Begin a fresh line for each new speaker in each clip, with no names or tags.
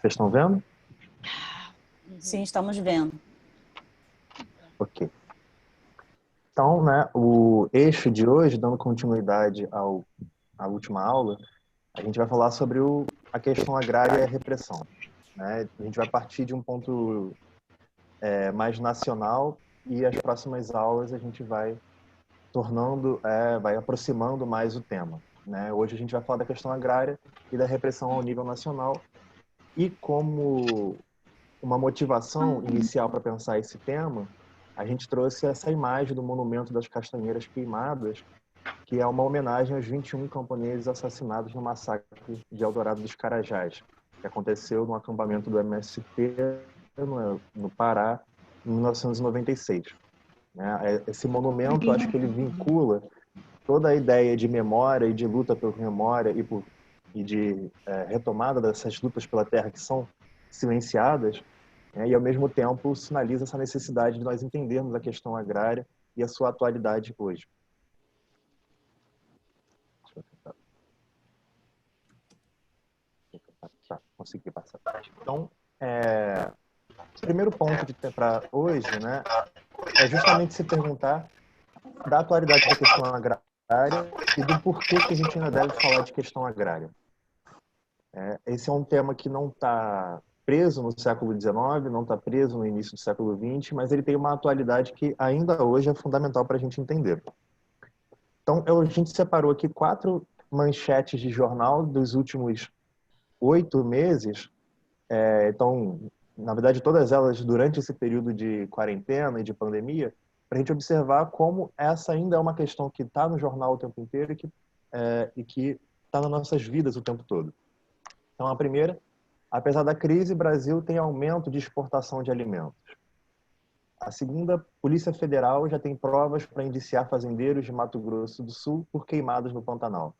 Vocês estão vendo?
Sim, estamos vendo.
Ok. Então, né, o eixo de hoje, dando continuidade à última aula, a gente vai falar sobre a questão agrária e a repressão. Né? A gente vai partir de um ponto mais nacional e as próximas aulas a gente vai vai aproximando mais o tema. Né? Hoje a gente vai falar da questão agrária e da repressão ao nível nacional e como uma motivação inicial para pensar esse tema, a gente trouxe essa imagem do Monumento das Castanheiras Queimadas, que é uma homenagem aos 21 camponeses assassinados no massacre de Eldorado dos Carajás, que aconteceu no acampamento do MST no Pará, em 1996. Né? Esse monumento, acho que ele vincula toda a ideia de memória e de luta por memória e de retomada dessas lutas pela terra que são silenciadas, né? E, ao mesmo tempo, sinaliza essa necessidade de nós entendermos a questão agrária e a sua atualidade hoje. Consegui passar. Então, o primeiro ponto para hoje, né, é justamente se perguntar da atualidade da questão agrária e do porquê que a gente ainda deve falar de questão agrária. Esse é um tema que não está preso no século XIX, não está preso no início do século XX, mas ele tem uma atualidade que ainda hoje é fundamental para a gente entender. Então, a gente separou aqui 4 manchetes de jornal dos últimos 8 meses. Então, na verdade, todas elas durante esse período de quarentena e de pandemia, para a gente observar como essa ainda é uma questão que está no jornal o tempo inteiro e que está nas nossas vidas o tempo todo. Então, a primeira, apesar da crise, o Brasil tem aumento de exportação de alimentos. A segunda, Polícia Federal já tem provas para indiciar fazendeiros de Mato Grosso do Sul por queimadas no Pantanal.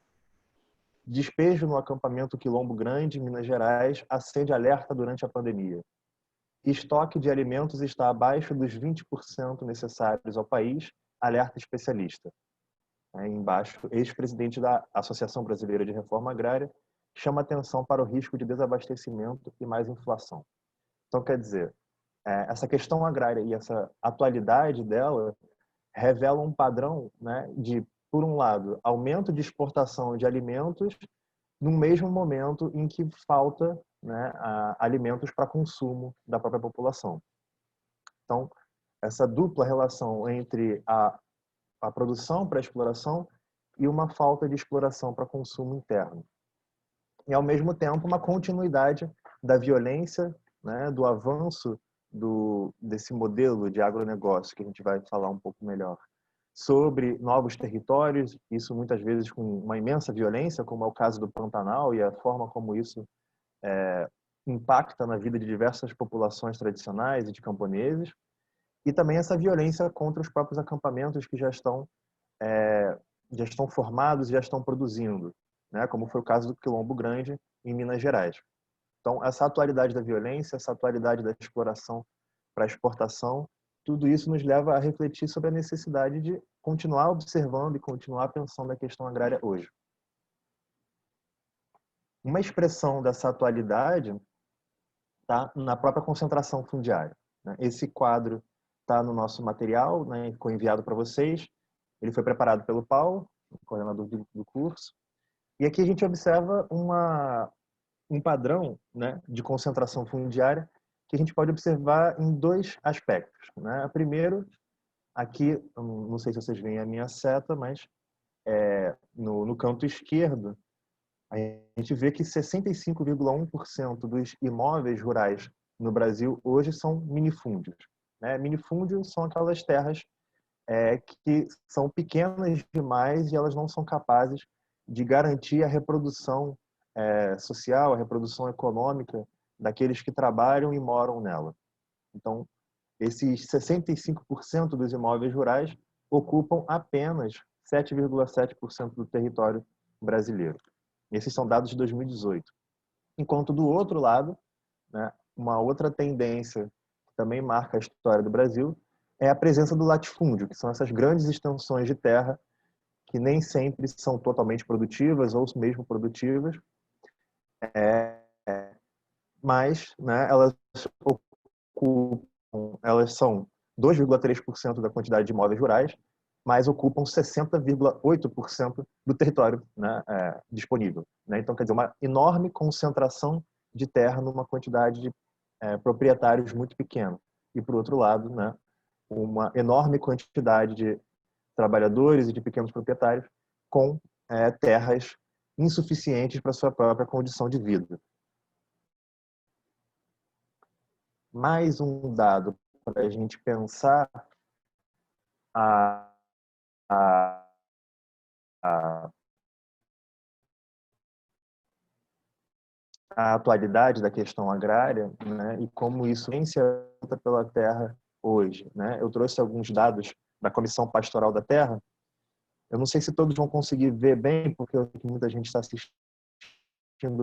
Despejo no acampamento Quilombo Grande, em Minas Gerais, acende alerta durante a pandemia. Estoque de alimentos está abaixo dos 20% necessários ao país, alerta especialista. Embaixo, ex-presidente da Associação Brasileira de Reforma Agrária chama atenção para o risco de desabastecimento e mais inflação. Então, quer dizer, essa questão agrária e essa atualidade dela revela um padrão, né, de, por um lado, aumento de exportação de alimentos no mesmo momento em que falta, né, alimentos para consumo da própria população. Então, essa dupla relação entre a produção para exploração e uma falta de exploração para consumo interno. E, ao mesmo tempo, uma continuidade da violência, né, do avanço desse modelo de agronegócio, que a gente vai falar um pouco melhor, sobre novos territórios, isso muitas vezes com uma imensa violência, como é o caso do Pantanal e a forma como isso impacta na vida de diversas populações tradicionais e de camponeses, e também essa violência contra os próprios acampamentos que já estão formados e já estão produzindo, né? Como foi o caso do Quilombo Grande, em Minas Gerais. Então, essa atualidade da violência, essa atualidade da exploração para exportação, tudo isso nos leva a refletir sobre a necessidade de continuar observando e continuar pensando a questão agrária hoje. Uma expressão dessa atualidade está na própria concentração fundiária. Esse quadro está no nosso material, né, ficou enviado para vocês. Ele foi preparado pelo Paulo, coordenador do curso. E aqui a gente observa um padrão, né, de concentração fundiária que a gente pode observar em 2 aspectos. Né? Primeiro, aqui, não sei se vocês veem a minha seta, mas no canto esquerdo, a gente vê que 65,1% dos imóveis rurais no Brasil hoje são minifúndios. Né? Minifúndios são aquelas terras que são pequenas demais e elas não são capazes de garantir a reprodução social, a reprodução econômica daqueles que trabalham e moram nela. Então, esses 65% dos imóveis rurais ocupam apenas 7,7% do território brasileiro. Esses são dados de 2018. Enquanto, do outro lado, né, uma outra tendência que também marca a história do Brasil é a presença do latifúndio, que são essas grandes extensões de terra que nem sempre são totalmente produtivas ou mesmo produtivas, mas, né, elas são 2,3% da quantidade de imóveis rurais, mas ocupam 60,8% do território, né, disponível. Né? Então, quer dizer, uma enorme concentração de terra numa quantidade de proprietários muito pequena. E, por outro lado, né, uma enorme quantidade de trabalhadores e de pequenos proprietários com terras insuficientes para sua própria condição de vida. Mais um dado para a gente pensar a, a, a, a atualidade da questão agrária, né, e como isso vem se anda pela terra hoje. Né? Eu trouxe alguns dados da Comissão Pastoral da Terra. Eu não sei se todos vão conseguir ver bem, porque muita gente está assistindo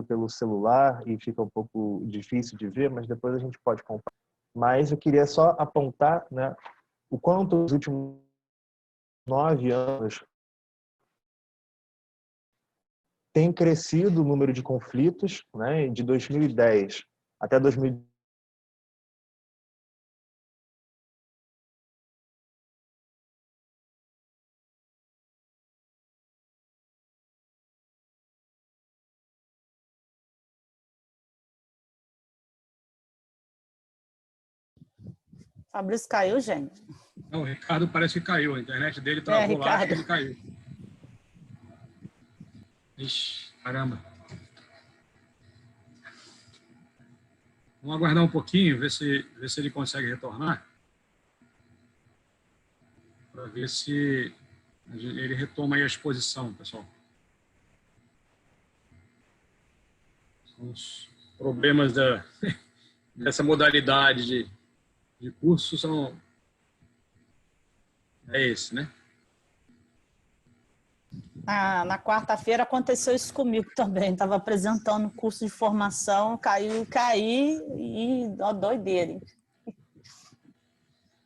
pelo celular e fica um pouco difícil de ver, mas depois a gente pode comparar. Mas eu queria só apontar, né, o quanto nos últimos 9 anos tem crescido o número de conflitos, né, de 2010 até 2010.
Fabrício caiu, gente.
Não, o Ricardo parece que caiu. A internet dele travou lá e ele caiu. Ixi, caramba. Vamos aguardar um pouquinho, ver se ele consegue retornar. Para ver se ele retoma aí a exposição, pessoal. São os problemas dessa modalidade de curso é esse, né?
Na quarta-feira aconteceu isso comigo também. Estava apresentando um curso de formação, caí e doideira.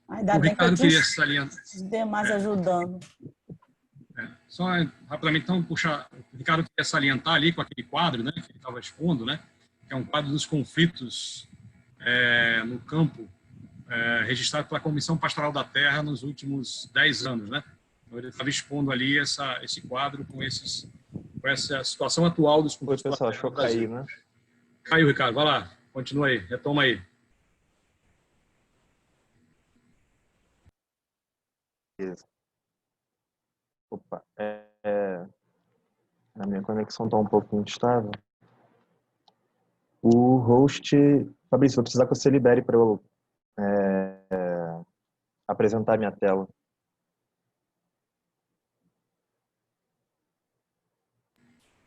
Ainda bem que eu tinha os demais ajudando.
Só rapidamente, então, puxar. O Ricardo queria salientar ali com aquele quadro, né, que ele estava expondo, né, que é um quadro dos conflitos no campo, registrado pela Comissão Pastoral da Terra nos últimos 10 anos, né? Então, ele estava expondo ali esse quadro com essa situação atual dos conflitos.
Pessoal, achou cair, né?
Caiu, Ricardo. Vai lá. Continua aí. Retoma aí.
Beleza. Opa. A minha conexão está um pouco instável. O host... Fabrício, vou precisar que você libere para eu apresentar minha tela.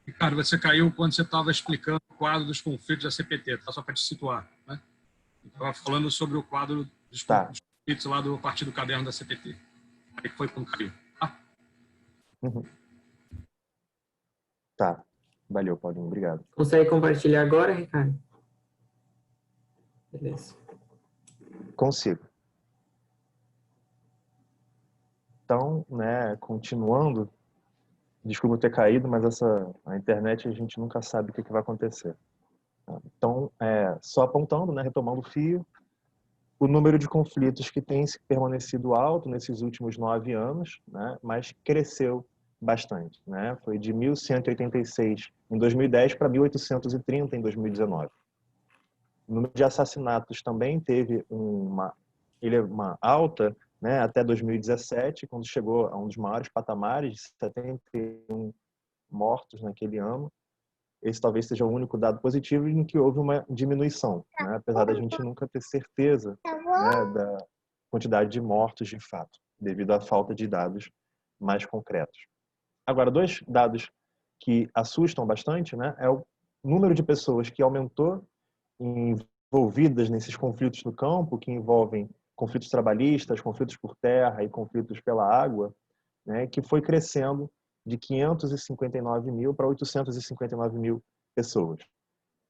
Ricardo, você caiu quando você estava explicando o quadro dos conflitos da CPT, tá? Só para te situar, né? Estava falando sobre o quadro dos conflitos lá do Partido Caderno da CPT. Aí foi quando caiu. Tá?
Uhum. Tá. Valeu, Paulinho. Obrigado.
Consegue compartilhar agora, Ricardo? Beleza.
Consigo. Então, né, continuando, desculpa ter caído, mas a internet a gente nunca sabe o que vai acontecer. Então, só apontando, né, retomando o fio, o número de conflitos que tem permanecido alto nesses últimos 9 anos, né, mas cresceu bastante. Né? Foi de 1.186 em 2010 para 1.830 em 2019. O número de assassinatos também teve uma alta, né, até 2017, quando chegou a um dos maiores patamares, de 71 mortos naquele ano. Esse talvez seja o único dado positivo em que houve uma diminuição, né, apesar da gente nunca ter certeza, né, da quantidade de mortos de fato, devido à falta de dados mais concretos. Agora, 2 dados que assustam bastante, né, é o número de pessoas que aumentou envolvidas nesses conflitos no campo, que envolvem conflitos trabalhistas, conflitos por terra e conflitos pela água, né, que foi crescendo de 559 mil para 859 mil pessoas.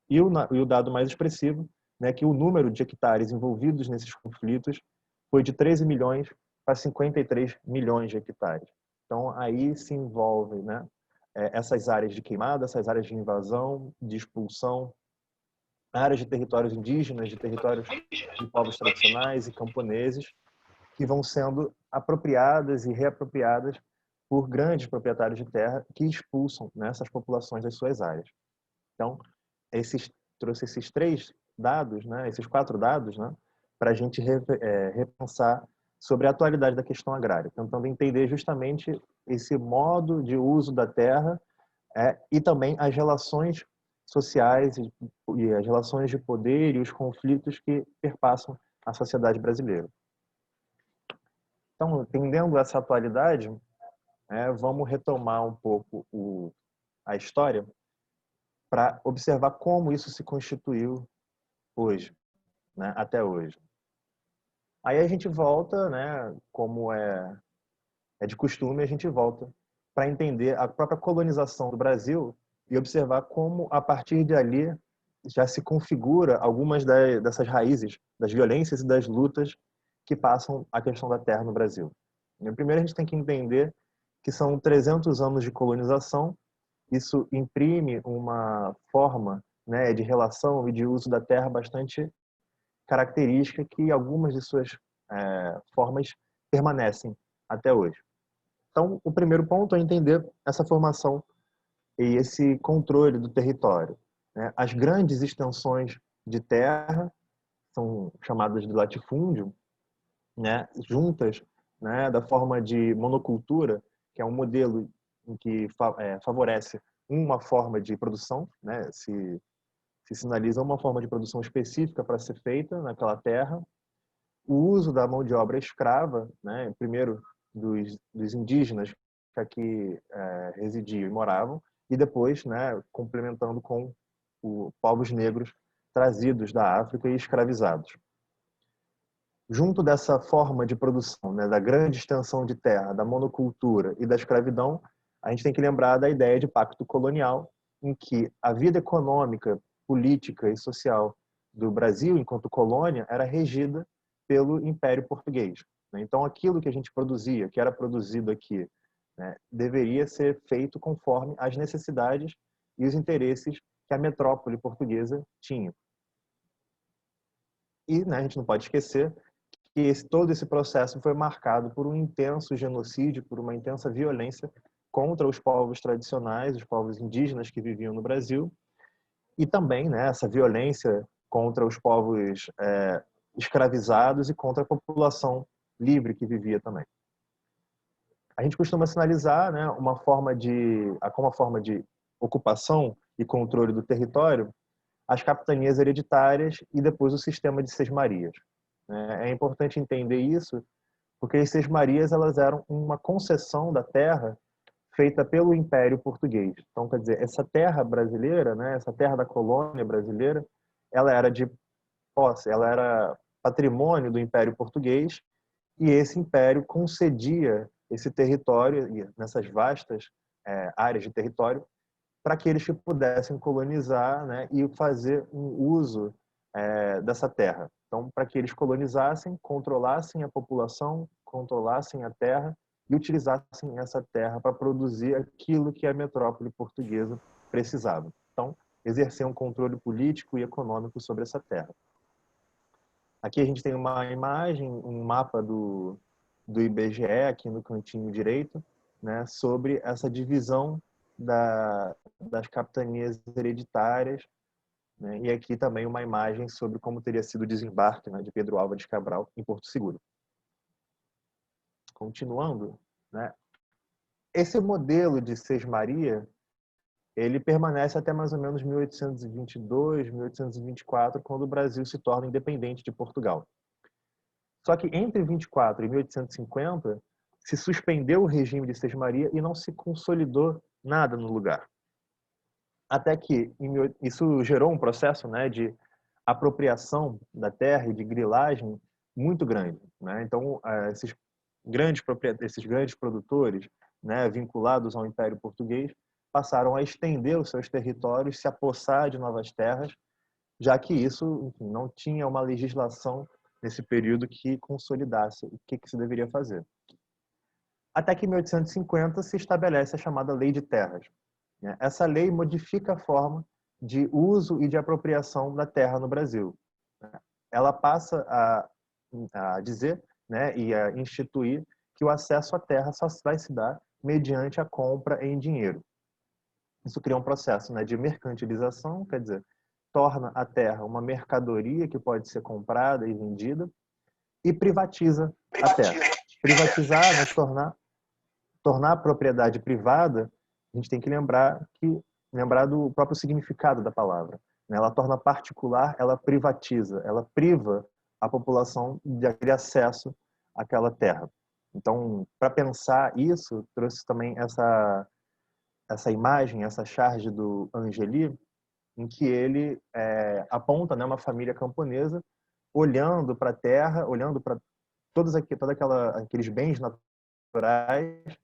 E o dado mais expressivo, né, que o número de hectares envolvidos nesses conflitos foi de 13 milhões para 53 milhões de hectares. Então, aí se envolvem, né, essas áreas de queimada, essas áreas de invasão, de expulsão, áreas de territórios indígenas, de territórios de povos tradicionais e camponeses, que vão sendo apropriadas e reapropriadas por grandes proprietários de terra que expulsam, né, essas populações das suas áreas. Então, trouxe esses 3 dados, né, esses 4 dados, né, para a gente repensar sobre a atualidade da questão agrária, tentando entender justamente esse modo de uso da terra e também as relações sociais e as relações de poder e os conflitos que perpassam a sociedade brasileira. Então, entendendo essa atualidade, vamos retomar um pouco a história para observar como isso se constituiu hoje, né, até hoje. Aí a gente volta, né, como é de costume, a gente volta para entender a própria colonização do Brasil e observar como, a partir de ali, já se configura algumas dessas raízes das violências e das lutas que passam a questão da terra no Brasil. Primeiro, a gente tem que entender que são 300 anos de colonização. Isso imprime uma forma, né, de relação e de uso da terra bastante característica, que algumas de suas formas permanecem até hoje. Então, o primeiro ponto é entender essa formação e esse controle do território, né? As grandes extensões de terra são chamadas de latifúndio, né, juntas, né, da forma de monocultura, que é um modelo em que favorece uma forma de produção, né, se sinaliza uma forma de produção específica para ser feita naquela terra, o uso da mão de obra escrava, né, primeiro dos indígenas que aqui residiam e moravam, e depois, né, complementando com os povos negros trazidos da África e escravizados. Junto dessa forma de produção, né, da grande extensão de terra, da monocultura e da escravidão, a gente tem que lembrar da ideia de pacto colonial, em que a vida econômica, política e social do Brasil, enquanto colônia, era regida pelo Império Português. Então, aquilo que a gente produzia, que era produzido aqui, né, deveria ser feito conforme as necessidades e os interesses que a metrópole portuguesa tinha. E, né, a gente não pode esquecer que todo esse processo foi marcado por um intenso genocídio, por uma intensa violência contra os povos tradicionais, os povos indígenas que viviam no Brasil, e também, né, essa violência contra os povos escravizados e contra a população livre que vivia também. A gente costuma sinalizar, né, como uma forma de ocupação e controle do território as capitanias hereditárias e depois o sistema de sesmarias. É importante entender isso, porque as sesmarias elas eram uma concessão da terra feita pelo Império Português. Então, quer dizer, essa terra brasileira, né, essa terra da colônia brasileira, ela era de posse, ela era patrimônio do Império Português, e esse império concedia esse território, nessas vastas áreas de território, para que eles pudessem colonizar, né, e fazer um uso dessa terra. Então, para que eles colonizassem, controlassem a população, controlassem a terra e utilizassem essa terra para produzir aquilo que a metrópole portuguesa precisava. Então, exercer um controle político e econômico sobre essa terra. Aqui a gente tem uma imagem, um mapa do IBGE, aqui no cantinho direito, né, sobre essa divisão das capitanias hereditárias, né, e aqui também uma imagem sobre como teria sido o desembarque, né, de Pedro Álvares Cabral em Porto Seguro. Continuando, né, esse modelo de sesmaria ele permanece até mais ou menos 1822, 1824, quando o Brasil se torna independente de Portugal. Só que entre 24 e 1850 se suspendeu o regime de sesmaria e não se consolidou nada no lugar. Até que isso gerou um processo, né, de apropriação da terra e de grilagem muito grande, né? Então, esses grandes produtores, né, vinculados ao Império Português, passaram a estender os seus territórios, se apossar de novas terras, já que isso, enfim, não tinha uma legislação nesse período que consolidasse o que se deveria fazer. Até que em 1850 se estabelece a chamada Lei de Terras. Essa lei modifica a forma de uso e de apropriação da terra no Brasil. Ela passa a dizer, né, e a instituir que o acesso à terra só vai se dar mediante a compra em dinheiro. Isso cria um processo, né, de mercantilização, quer dizer, torna a terra uma mercadoria que pode ser comprada e vendida, e privatiza a terra. Privatizar, né, tornar a propriedade privada, a gente tem que lembrar do próprio significado da palavra. Ela torna particular, ela privatiza, ela priva a população de acesso àquela terra. Então, para pensar isso, trouxe também essa imagem, essa charge do Angeli, em que ele aponta, né, uma família camponesa olhando para a terra, olhando para todos aqueles bens naturais,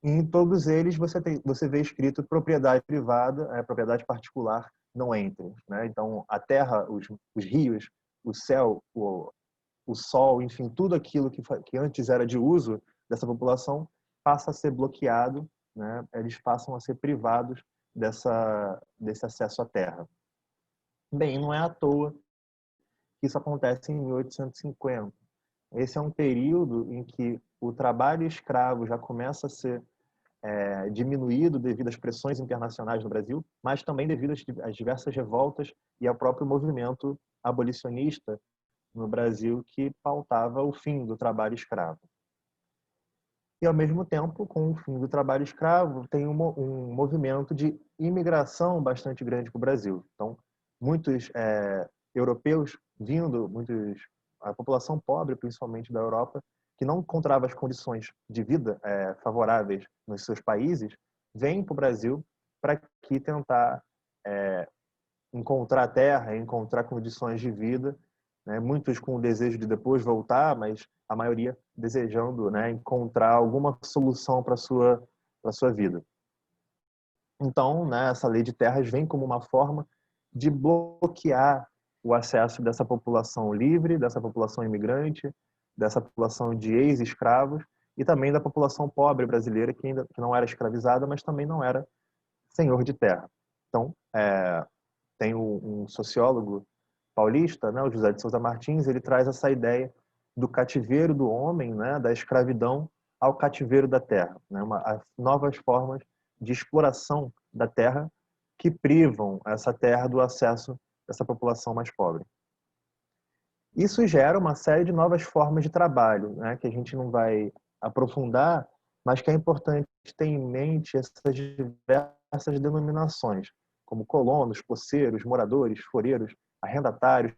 e em todos eles você vê escrito propriedade privada, propriedade particular não entre, né? Então a terra, os rios, o céu, o sol, enfim, tudo aquilo que antes era de uso dessa população passa a ser bloqueado, né? Eles passam a ser privados desse acesso à terra. Bem, não é à toa que isso acontece em 1850. Esse é um período em que o trabalho escravo já começa a ser diminuído devido às pressões internacionais no Brasil, mas também devido às diversas revoltas e ao próprio movimento abolicionista no Brasil que pautava o fim do trabalho escravo. E, ao mesmo tempo, com o fim do trabalho escravo, tem um movimento de imigração bastante grande para o Brasil. Então, muitos europeus a população pobre, principalmente da Europa, que não encontrava as condições de vida favoráveis nos seus países, vêm para o Brasil para aqui tentar encontrar terra, encontrar condições de vida, né? Muitos com o desejo de depois voltar, mas a maioria desejando, né, encontrar alguma solução para sua vida. Então, né, essa lei de terras vem como uma forma de bloquear o acesso dessa população livre, dessa população imigrante, dessa população de ex-escravos e também da população pobre brasileira que não era escravizada, mas também não era senhor de terra. Então, tem um sociólogo paulista, né, o José de Souza Martins, ele traz essa ideia do cativeiro do homem, né, da escravidão ao cativeiro da terra, né, novas formas de exploração da terra que privam essa terra do acesso dessa população mais pobre. Isso gera uma série de novas formas de trabalho, né, que a gente não vai aprofundar, mas que é importante ter em mente essas diversas denominações, como colonos, poceiros, moradores, foreiros, arrendatários,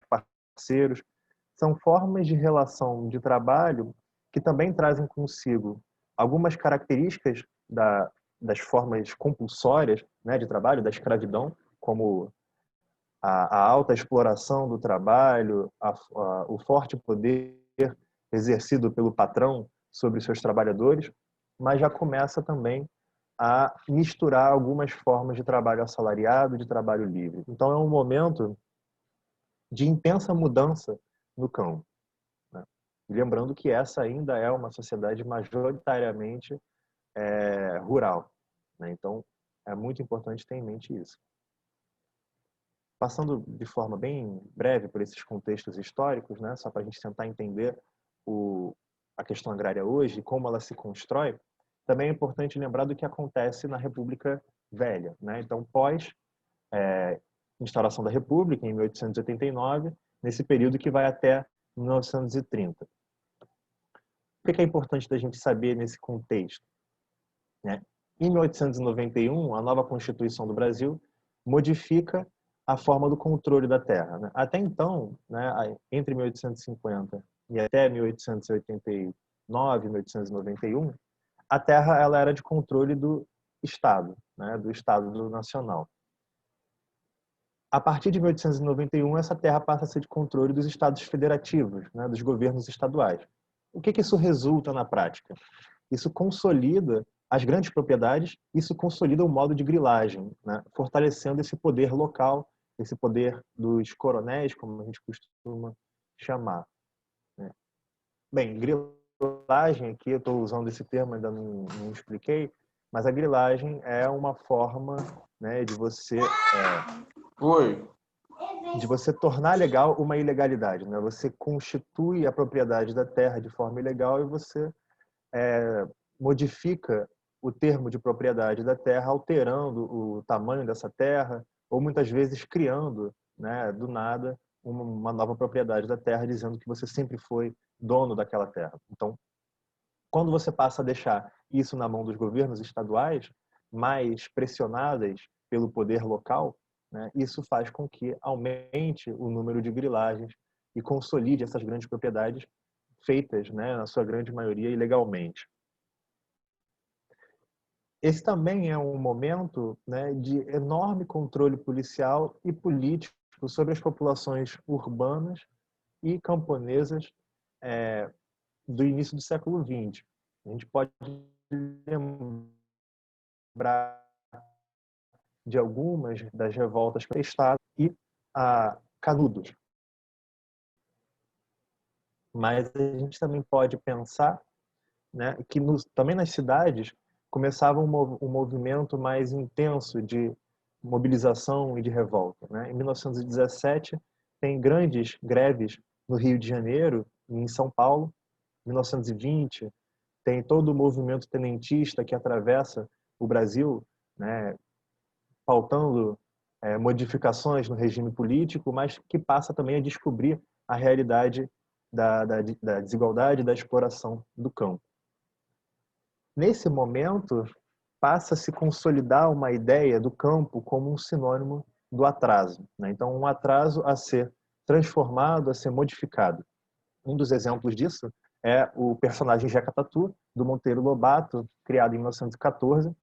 parceiros. São formas de relação de trabalho que também trazem consigo algumas características das formas compulsórias, né, de trabalho, da escravidão, como a alta exploração do trabalho, o forte poder exercido pelo patrão sobre seus trabalhadores, mas já começa também a misturar algumas formas de trabalho assalariado, de trabalho livre. Então é um momento de intensa mudança no campo, né? E lembrando que essa ainda é uma sociedade majoritariamente rural, né? Então é muito importante ter em mente isso. Passando de forma bem breve por esses contextos históricos, né, só para a gente tentar entender a questão agrária hoje e como ela se constrói, também é importante lembrar do que acontece na República Velha, né? Então, pós instauração da República, em 1889, nesse período que vai até 1930. O que é importante da gente saber nesse contexto, né? Em 1891, a nova Constituição do Brasil modifica a forma do controle da terra, né? Até então, né, entre 1850 e até 1889, 1891, a terra ela era de controle do Estado, né, do Estado Nacional. A partir de 1891, essa terra passa a ser de controle dos estados federativos, né, dos governos estaduais. O que isso resulta na prática? Isso consolida as grandes propriedades, isso consolida o modo de grilagem, né, fortalecendo esse poder local, esse poder dos coronéis, como a gente costuma chamar, né? Bem, grilagem, aqui eu estou usando esse termo, ainda não expliquei, mas a grilagem é uma forma né,
Oi.
de você tornar legal uma ilegalidade, né? Você constitui a propriedade da terra de forma ilegal e você modifica o termo de propriedade da terra, alterando o tamanho dessa terra, ou muitas vezes criando, né, do nada, uma nova propriedade da terra, dizendo que você sempre foi dono daquela terra. Então, quando você passa a deixar isso na mão dos governos estaduais, mais pressionadas pelo poder local, né, isso faz com que aumente o número de grilagens e consolide essas grandes propriedades feitas, né, na sua grande maioria, ilegalmente. Esse também é um momento, né, de enorme controle policial e político sobre as populações urbanas e camponesas do início do século XX. A gente pode lembrar de algumas das revoltas prestadas e a Canudos. Mas a gente também pode pensar, né, que também nas cidades começava um movimento mais intenso de mobilização e de revolta, né? Em 1917 tem grandes greves no Rio de Janeiro e em São Paulo. Em 1920 tem todo o movimento tenentista que atravessa o Brasil, né, pautando modificações no regime político, mas que passa também a descobrir a realidade da desigualdade e da exploração do campo. Nesse momento, passa a se consolidar uma ideia do campo como um sinônimo do atraso, né? Então, um atraso a ser transformado, a ser modificado. Um dos exemplos disso é o personagem Jeca Tatu, do Monteiro Lobato, criado em 1914,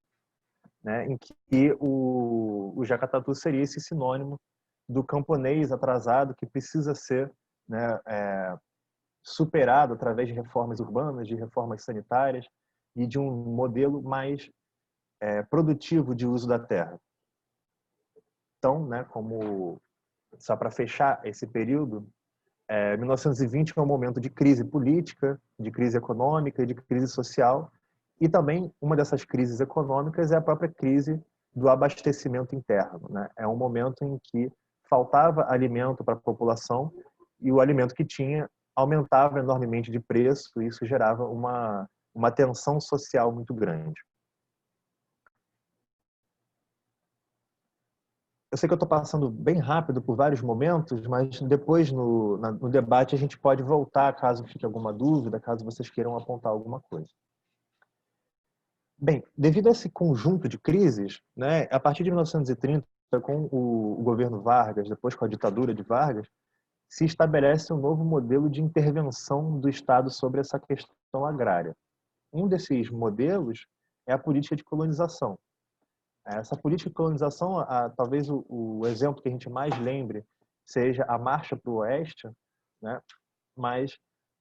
né, em que o Jeca Tatu seria esse sinônimo do camponês atrasado que precisa ser, né, superado através de reformas urbanas, de reformas sanitárias e de um modelo mais produtivo de uso da terra. Então, né, só para fechar esse período, 1920 é um momento de crise política, de crise econômica e de crise social, e também uma dessas crises econômicas é a própria crise do abastecimento interno, né? É um momento em que faltava alimento para a população e o alimento que tinha aumentava enormemente de preço, e isso gerava uma tensão social muito grande. Eu sei que eu estou passando bem rápido por vários momentos, mas depois no debate a gente pode voltar caso fique alguma dúvida, caso vocês queiram apontar alguma coisa. Bem, devido a esse conjunto de crises, né, a partir de 1930, com o governo Vargas, depois com a ditadura de Vargas, se estabelece um novo modelo de intervenção do Estado sobre essa questão agrária. Um desses modelos é a política de colonização. Essa política de colonização, talvez o exemplo que a gente mais lembre seja a Marcha para o Oeste, né? Mas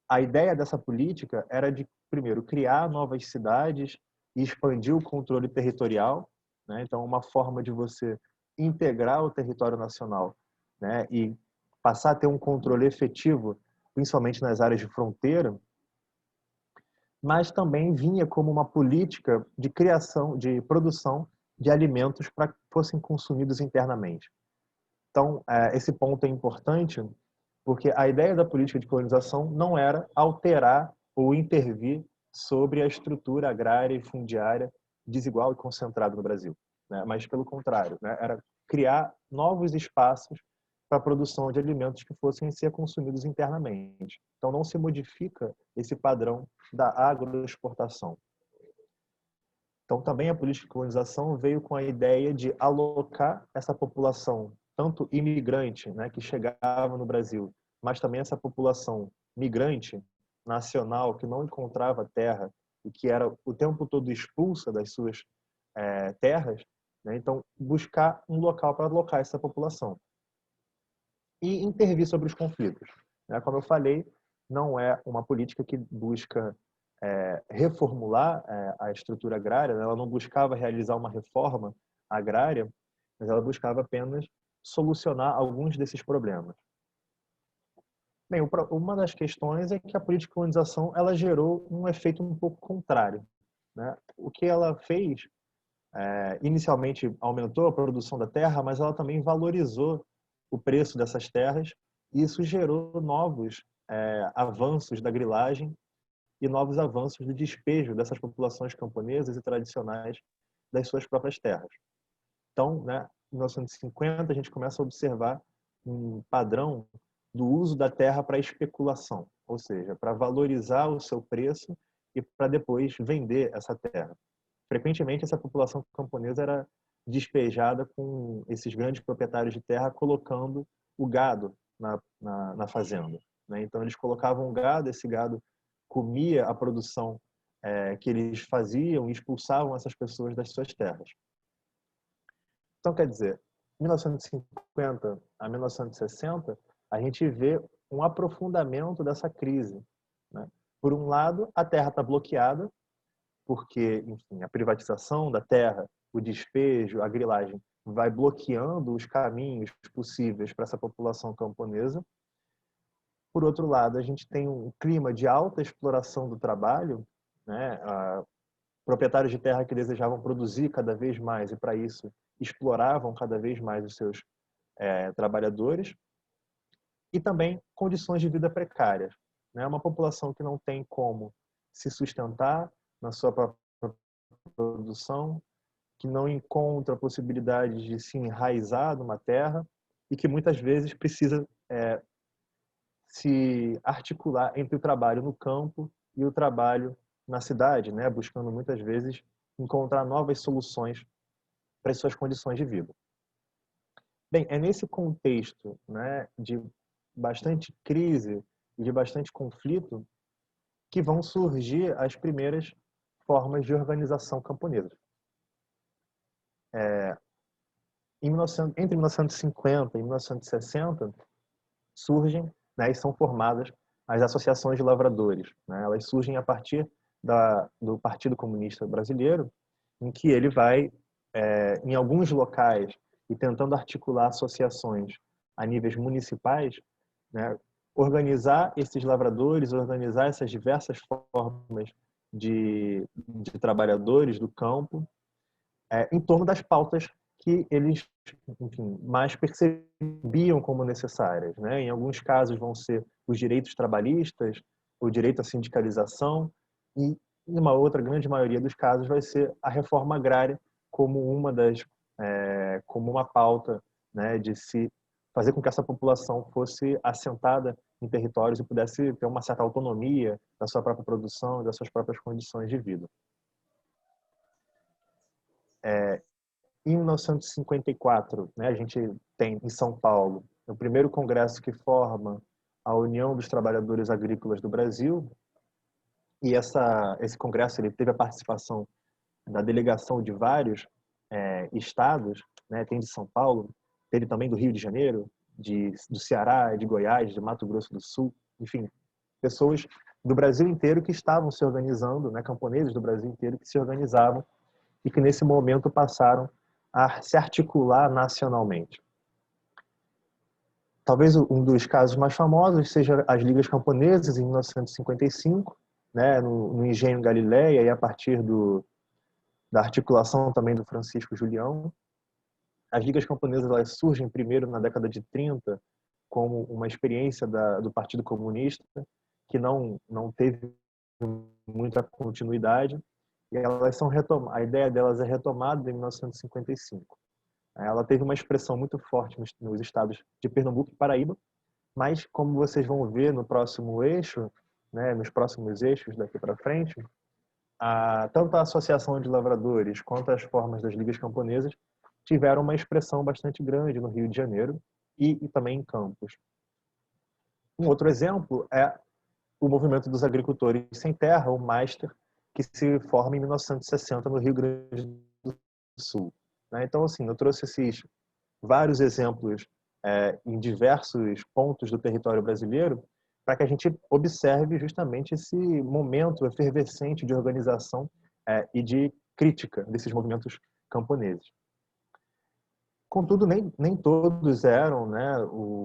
a ideia dessa política era de, primeiro, criar novas cidades e expandir o controle territorial, né? Então, uma forma de você integrar o território nacional, né, e passar a ter um controle efetivo, principalmente nas áreas de fronteira, mas também vinha como uma política de criação, de produção de alimentos para que fossem consumidos internamente. Então, esse ponto é importante, porque a ideia da política de colonização não era alterar ou intervir sobre a estrutura agrária e fundiária desigual e concentrada no Brasil, né? Mas, pelo contrário, né? Era criar novos espaços para a produção de alimentos que fossem ser consumidos internamente. Então, não se modifica esse padrão da agroexportação. Então, também a política de colonização veio com a ideia de alocar essa população, tanto imigrante, né, que chegava no Brasil, mas também essa população migrante nacional que não encontrava terra e que era o tempo todo expulsa das suas terras, né? Então, buscar um local para alocar essa população e intervir sobre os conflitos, né? Como eu falei, não é uma política que busca reformular a estrutura agrária, né? Ela não buscava realizar uma reforma agrária, mas ela buscava apenas solucionar alguns desses problemas. Bem, uma das questões é que a política de colonização ela gerou um efeito um pouco contrário, né? O que ela fez inicialmente aumentou a produção da terra, mas ela também valorizou o preço dessas terras e isso gerou novos avanços da grilagem e novos avanços do despejo dessas populações camponesas e tradicionais das suas próprias terras. Então, né, em 1950, a gente começa a observar um padrão do uso da terra para especulação, ou seja, para valorizar o seu preço e para depois vender essa terra. Frequentemente, essa população camponesa era despejada com esses grandes proprietários de terra colocando o gado na fazenda, né? Então, eles colocavam o gado, esse gado comia a produção que eles faziam e expulsavam essas pessoas das suas terras. Então, quer dizer, 1950 a 1960, a gente vê um aprofundamento dessa crise, né? Por um lado, a terra está bloqueada, porque, enfim, a privatização da terra, o despejo, a grilagem, vai bloqueando os caminhos possíveis para essa população camponesa. Por outro lado, a gente tem um clima de alta exploração do trabalho, né? Proprietários de terra que desejavam produzir cada vez mais e, para isso, exploravam cada vez mais os seus trabalhadores. E também condições de vida precárias, né? Uma população que não tem como se sustentar na sua própria produção, que não encontra possibilidades de se enraizar numa terra e que muitas vezes precisa se articular entre o trabalho no campo e o trabalho na cidade, né? Buscando muitas vezes encontrar novas soluções para as suas condições de vida. Bem, é nesse contexto, né, de bastante crise e de bastante conflito que vão surgir as primeiras formas de organização camponesa. Entre 1950 e 1960, surgem, né, e são formadas as associações de lavradores, né? Elas surgem a partir do Partido Comunista Brasileiro, em que ele vai, em alguns locais, e tentando articular associações a níveis municipais, né, organizar esses lavradores, organizar essas diversas formas de trabalhadores do campo, em torno das pautas que eles, enfim, mais percebiam como necessárias, né? Em alguns casos vão ser os direitos trabalhistas, o direito à sindicalização, e em uma outra grande maioria dos casos vai ser a reforma agrária como como uma pauta, né, de se fazer com que essa população fosse assentada em territórios e pudesse ter uma certa autonomia da sua própria produção, das suas próprias condições de vida. Em 1954, né, a gente tem em São Paulo o primeiro congresso que forma a União dos Trabalhadores Agrícolas do Brasil, e esse congresso ele teve a participação da delegação de vários estados, né, tem de São Paulo, teve também do Rio de Janeiro, do Ceará, de Goiás, de Mato Grosso do Sul, enfim, pessoas do Brasil inteiro que estavam se organizando, né, camponeses do Brasil inteiro que se organizavam e que nesse momento passaram a se articular nacionalmente. Talvez um dos casos mais famosos seja as Ligas Camponesas, em 1955, né, no Engenho Galileia, e a partir da articulação também do Francisco Julião. As Ligas Camponesas elas surgem primeiro na década de 30 como uma experiência do Partido Comunista, que não teve muita continuidade, e elas são a ideia delas é retomada em 1955. Ela teve uma expressão muito forte nos estados de Pernambuco e Paraíba, mas como vocês vão ver no próximo eixo, né, nos próximos eixos daqui para frente, tanto a Associação de Lavradores quanto as formas das ligas camponesas tiveram uma expressão bastante grande no Rio de Janeiro e também em Campos. Um outro exemplo é o movimento dos agricultores sem terra, o MASTER, que se forma em 1960 no Rio Grande do Sul. Então, assim, eu trouxe esses vários exemplos em diversos pontos do território brasileiro para que a gente observe justamente esse momento efervescente de organização e de crítica desses movimentos camponeses. Contudo, nem todos eram, né,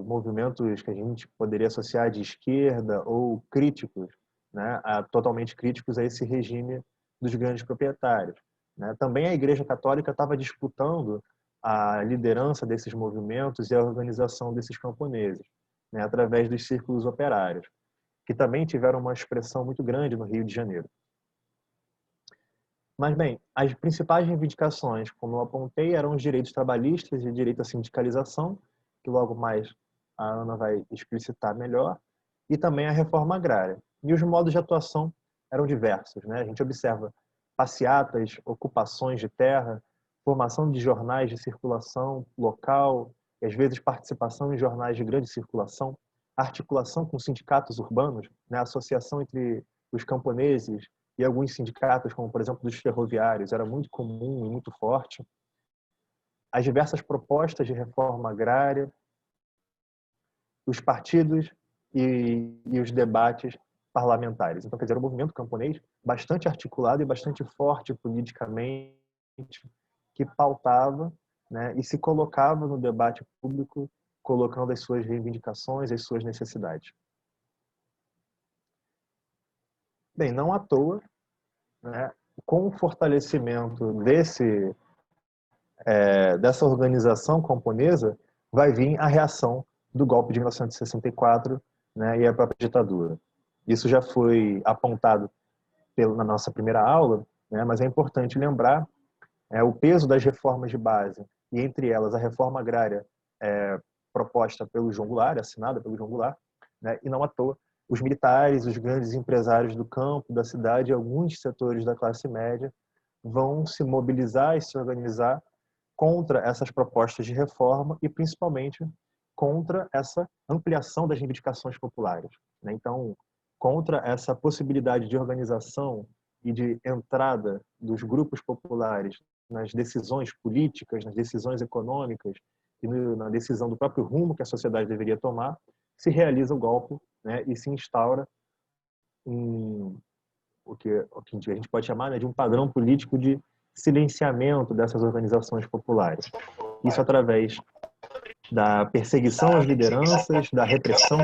movimentos que a gente poderia associar de esquerda ou críticos, né, totalmente críticos a esse regime dos grandes proprietários. né? Também a Igreja Católica estava disputando a liderança desses movimentos e a organização desses camponeses, né? Através dos círculos operários, que também tiveram uma expressão muito grande no Rio de Janeiro. Mas, bem, as principais reivindicações, como eu apontei, eram os direitos trabalhistas e direito à sindicalização, que logo mais a Ana vai explicitar melhor, e também a reforma agrária. E os modos de atuação eram diversos, né? A gente observa passeatas, ocupações de terra, formação de jornais de circulação local, e às vezes participação em jornais de grande circulação, articulação com sindicatos urbanos, né? A associação entre os camponeses e alguns sindicatos, como por exemplo dos ferroviários, era muito comum e muito forte. As diversas propostas de reforma agrária, os partidos e os debates parlamentares. Então, quer dizer, um movimento camponês bastante articulado e bastante forte politicamente, que pautava, né, e se colocava no debate público, colocando as suas reivindicações, as suas necessidades. Bem, não à toa, né, com o fortalecimento dessa organização camponesa, vai vir a reação do golpe de 1964, né, e a própria ditadura. Isso já foi apontado na nossa primeira aula, né, mas é importante lembrar o peso das reformas de base, e entre elas a reforma agrária proposta pelo João Goulart, assinada pelo João Goulart, né, e não à toa os militares, os grandes empresários do campo, da cidade, alguns setores da classe média vão se mobilizar e se organizar contra essas propostas de reforma e principalmente contra essa ampliação das reivindicações populares, né? Então, contra essa possibilidade de organização e de entrada dos grupos populares nas decisões políticas, nas decisões econômicas e na decisão do próprio rumo que a sociedade deveria tomar, se realiza o golpe, né, e se instaura o que a gente pode chamar, né, de um padrão político de silenciamento dessas organizações populares. Isso através da perseguição às lideranças, da repressão,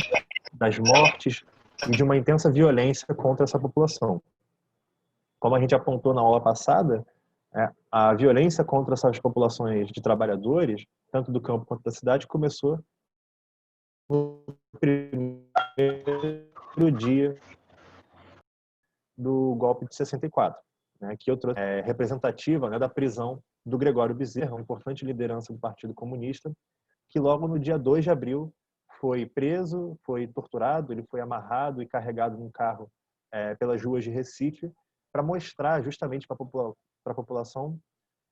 das mortes e de uma intensa violência contra essa população. Como a gente apontou na aula passada, a violência contra essas populações de trabalhadores, tanto do campo quanto da cidade, começou no primeiro dia do golpe de 64, né, que eu trouxe representativa, né, da prisão do Gregório Bezerra, uma importante liderança do Partido Comunista, que logo no dia 2 de abril foi preso, foi torturado, ele foi amarrado e carregado num carro pelas ruas de Recife, para mostrar justamente para a população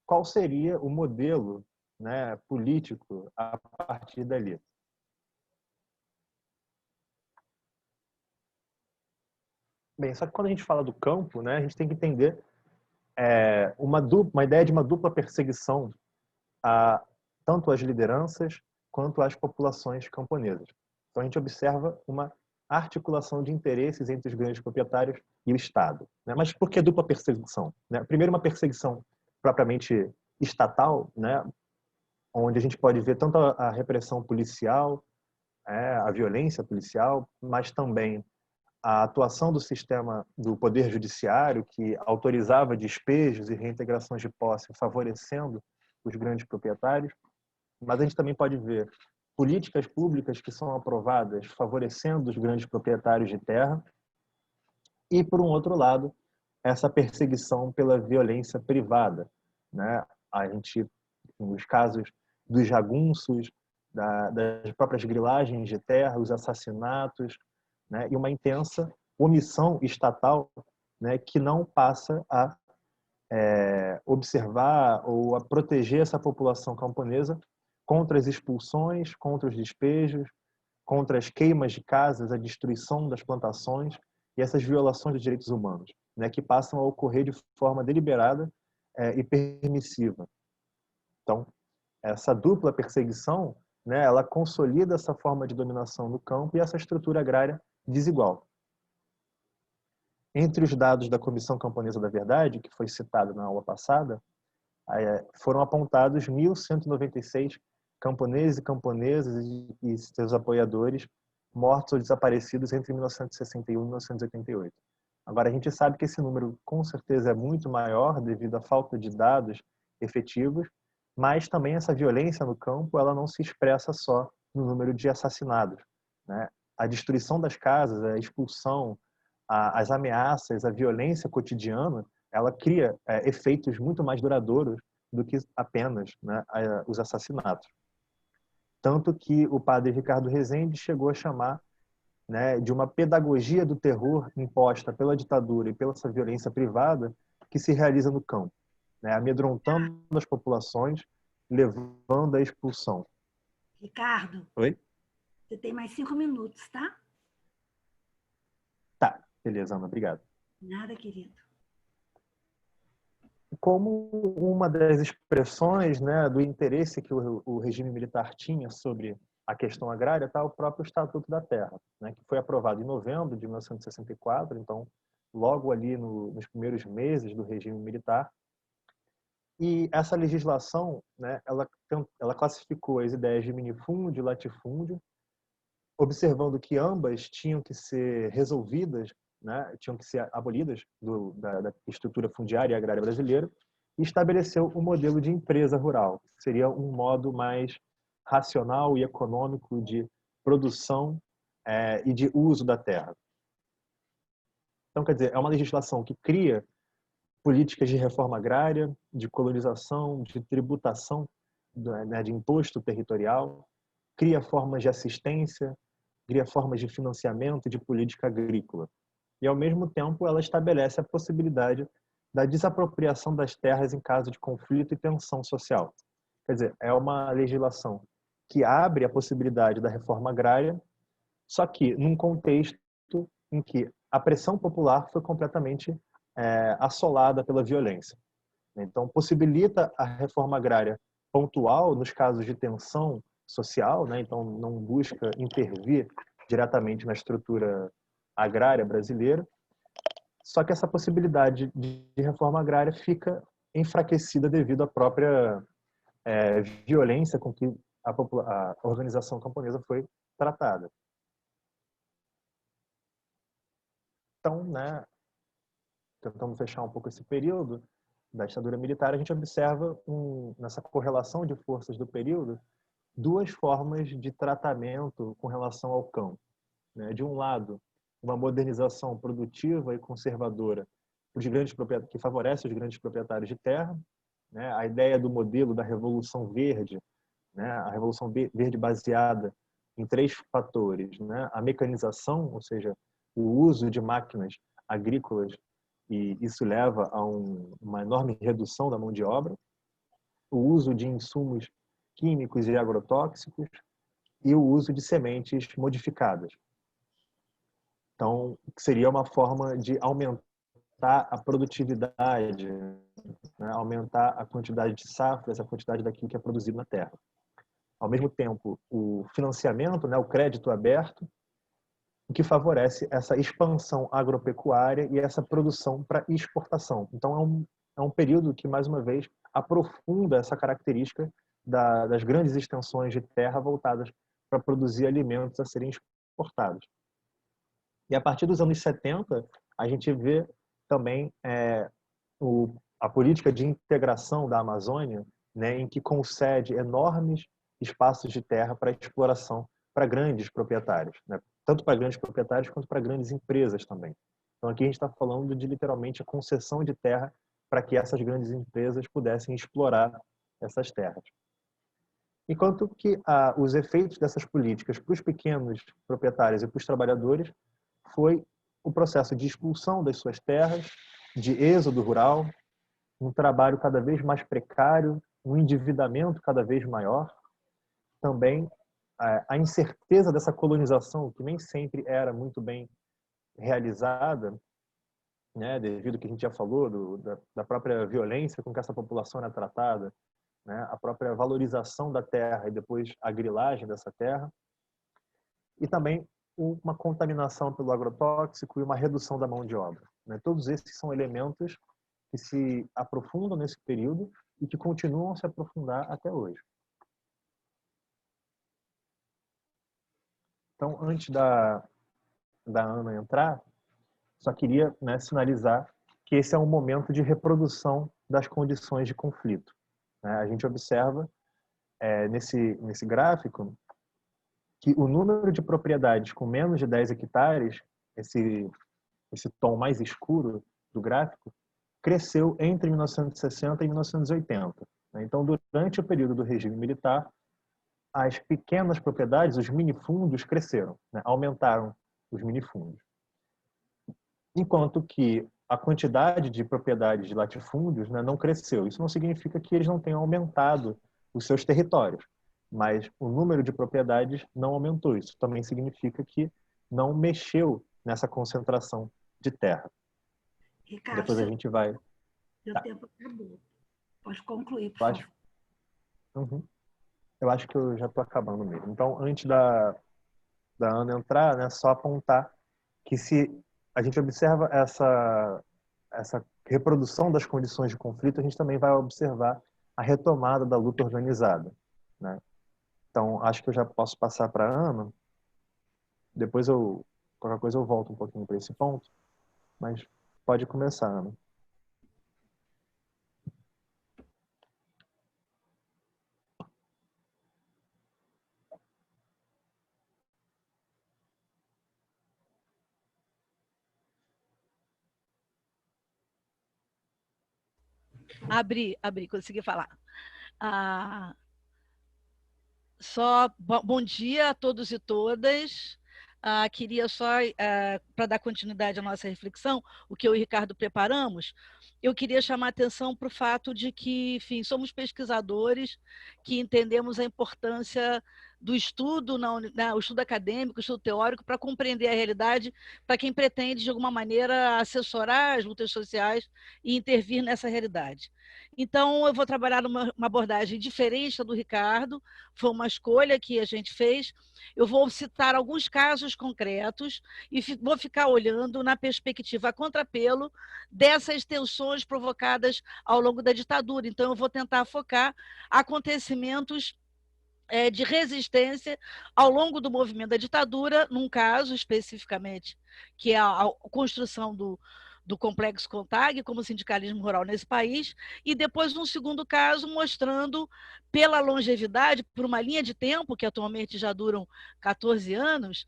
qual seria o modelo, né, político a partir dali. Bem, só que quando a gente fala do campo, né, a gente tem que entender uma ideia de uma dupla perseguição tanto às lideranças quanto às populações camponesas. Então a gente observa uma articulação de interesses entre os grandes proprietários e o Estado, né? Mas por que dupla perseguição, né? Primeiro, uma perseguição propriamente estatal, né, onde a gente pode ver tanto a repressão policial, a violência policial, mas também a atuação do sistema do Poder Judiciário, que autorizava despejos e reintegrações de posse, favorecendo os grandes proprietários. Mas a gente também pode ver políticas públicas que são aprovadas favorecendo os grandes proprietários de terra. E, por um outro lado, essa perseguição pela violência privada, né? A gente, nos casos dos jagunços, das próprias grilagens de terra, os assassinatos, né? E uma intensa omissão estatal, né, que não passa a observar ou a proteger essa população camponesa contra as expulsões, contra os despejos, contra as queimas de casas, a destruição das plantações e essas violações de direitos humanos, né, que passam a ocorrer de forma deliberada e permissiva. Então, essa dupla perseguição, né, ela consolida essa forma de dominação no campo e essa estrutura agrária desigual. Entre os dados da Comissão Camponesa da Verdade, que foi citado na aula passada, foram apontados 1.196 camponeses e camponesas e seus apoiadores mortos ou desaparecidos entre 1961 e 1988. Agora, a gente sabe que esse número, com certeza, é muito maior devido à falta de dados efetivos, mas também essa violência no campo ela não se expressa só no número de assassinados, né? A destruição das casas, a expulsão, as ameaças, a violência cotidiana, ela cria efeitos muito mais duradouros do que apenas, né, os assassinatos. Tanto que o padre Ricardo Rezende chegou a chamar, né, de uma pedagogia do terror imposta pela ditadura e pela essa violência privada que se realiza no campo, né, amedrontando as populações, levando à expulsão.
Ricardo,
Oi?
você tem mais 5 minutos, tá?
Tá, beleza, Ana, obrigado.
Nada, querido.
Como uma das expressões, né, do interesse que o regime militar tinha sobre a questão agrária está o próprio Estatuto da Terra, né, que foi aprovado em novembro de 1964, então logo ali nos primeiros meses do regime militar. E essa legislação, né, ela classificou as ideias de minifúndio e latifúndio, observando que ambas tinham que ser resolvidas, né, tinham que ser abolidas da estrutura fundiária e agrária brasileira, e estabeleceu um modelo de empresa rural, que seria um modo mais racional e econômico de produção e de uso da terra. Então, quer dizer, é uma legislação que cria políticas de reforma agrária, de colonização, de tributação, né, de imposto territorial, cria formas de assistência, cria formas de financiamento e de política agrícola. E, ao mesmo tempo, ela estabelece a possibilidade da desapropriação das terras em caso de conflito e tensão social. Quer dizer, é uma legislação que abre a possibilidade da reforma agrária, só que num contexto em que a pressão popular foi completamente assolada pela violência. Então, possibilita a reforma agrária pontual nos casos de tensão social, né? Então não busca intervir diretamente na estrutura agrária brasileira. Só que essa possibilidade de reforma agrária fica enfraquecida devido à própria violência com que a organização camponesa foi tratada. Então, né, tentando fechar um pouco esse período da ditadura militar, a gente observa nessa correlação de forças do período duas formas de tratamento com relação ao campo, né? De um lado, uma modernização produtiva e conservadora que favorece os grandes proprietários de terra, né? A ideia do modelo da Revolução Verde, né? A Revolução Verde baseada em três fatores, né? A mecanização, ou seja, o uso de máquinas agrícolas, e isso leva a uma enorme redução da mão de obra, o uso de insumos químicos e agrotóxicos e o uso de sementes modificadas. Então, seria uma forma de aumentar a produtividade, né? Aumentar a quantidade de safras, a quantidade daquilo que é produzido na terra. Ao mesmo tempo, o financiamento, né, o crédito aberto, o que favorece essa expansão agropecuária e essa produção para exportação. Então, é um período que, mais uma vez, aprofunda essa característica das grandes extensões de terra voltadas para produzir alimentos a serem exportados. E a partir dos anos 70, a gente vê também a política de integração da Amazônia, né, em que concede enormes espaços de terra para exploração para grandes proprietários, né? Tanto para grandes proprietários quanto para grandes empresas também. Então aqui a gente está falando de literalmente a concessão de terra para que essas grandes empresas pudessem explorar essas terras. Enquanto que os efeitos dessas políticas para os pequenos proprietários e para os trabalhadores foi o processo de expulsão das suas terras, de êxodo rural, um trabalho cada vez mais precário, um endividamento cada vez maior, também a incerteza dessa colonização, que nem sempre era muito bem realizada, né, devido ao que a gente já falou, da própria violência com que essa população era tratada, né, a própria valorização da terra e depois a grilagem dessa terra, e também uma contaminação pelo agrotóxico e uma redução da mão de obra, né? Todos esses são elementos que se aprofundam nesse período e que continuam a se aprofundar até hoje. Então, antes da Ana entrar, Só queria, né, sinalizar que esse é um momento de reprodução das condições de conflito, né? A gente observa nesse gráfico que o número de propriedades com menos de 10 hectares, esse tom mais escuro do gráfico, cresceu entre 1960 e 1980. Então, durante o período do regime militar, as pequenas propriedades, os minifúndios, cresceram, né? Aumentaram os minifúndios. Enquanto que a quantidade de propriedades de latifúndios, né, não cresceu. Isso não significa que eles não tenham aumentado os seus territórios, mas o número de propriedades não aumentou. Isso também significa que não mexeu nessa concentração de terra.
Ricardo,
Depois a gente vai...
seu
Tá.
tempo acabou. Pode concluir, por
Eu acho...
favor.
Uhum. Eu acho que eu já estou acabando mesmo. Então, antes da Ana entrar, né, só apontar que se a gente observa essa reprodução das condições de conflito, a gente também vai observar a retomada da luta organizada, né? Então, acho que eu já posso passar para a Ana. Depois, qualquer coisa, eu volto um pouquinho para esse ponto. Mas pode começar, Ana.
Consegui falar. Bom dia a todos e todas. Queria só, para dar continuidade à nossa reflexão, o que eu e o Ricardo preparamos, eu queria chamar a atenção para o fato de que, enfim, somos pesquisadores que entendemos a importância do estudo, o estudo acadêmico, o estudo teórico, para compreender a realidade, para quem pretende, de alguma maneira, assessorar as lutas sociais e intervir nessa realidade. Então, eu vou trabalhar uma abordagem diferente da do Ricardo, foi uma escolha que a gente fez. Eu vou citar alguns casos concretos e vou ficar olhando na perspectiva a contrapelo dessas tensões provocadas ao longo da ditadura. Então, eu vou tentar focar acontecimentos de resistência ao longo do movimento da ditadura, num caso especificamente, que é a construção do Complexo CONTAG como sindicalismo rural nesse país, e depois um segundo caso mostrando, pela longevidade, por uma linha de tempo, que atualmente já duram 14 anos,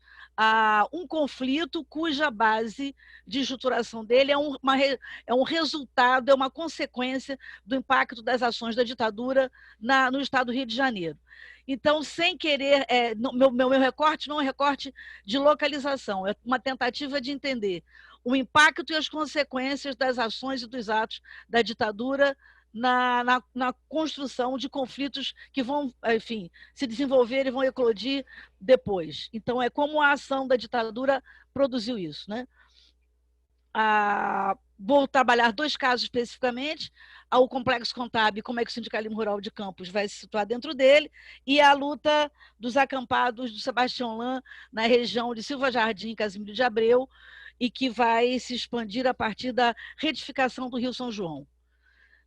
um conflito cuja base de estruturação dele é um resultado, é uma consequência do impacto das ações da ditadura no estado do Rio de Janeiro. Então, sem querer, meu recorte não é um recorte de localização, é uma tentativa de entender o impacto e as consequências das ações e dos atos da ditadura na construção de conflitos que vão, enfim, se desenvolver e vão eclodir depois. Então, é como a ação da ditadura produziu isso, né? Vou trabalhar dois casos especificamente, o Complexo CONTAB, como é que o sindicalismo rural de Campos vai se situar dentro dele, e a luta dos acampados do Sebastião Lan na região de Silva Jardim, Casimiro de Abreu, e que vai se expandir a partir da retificação do Rio São João.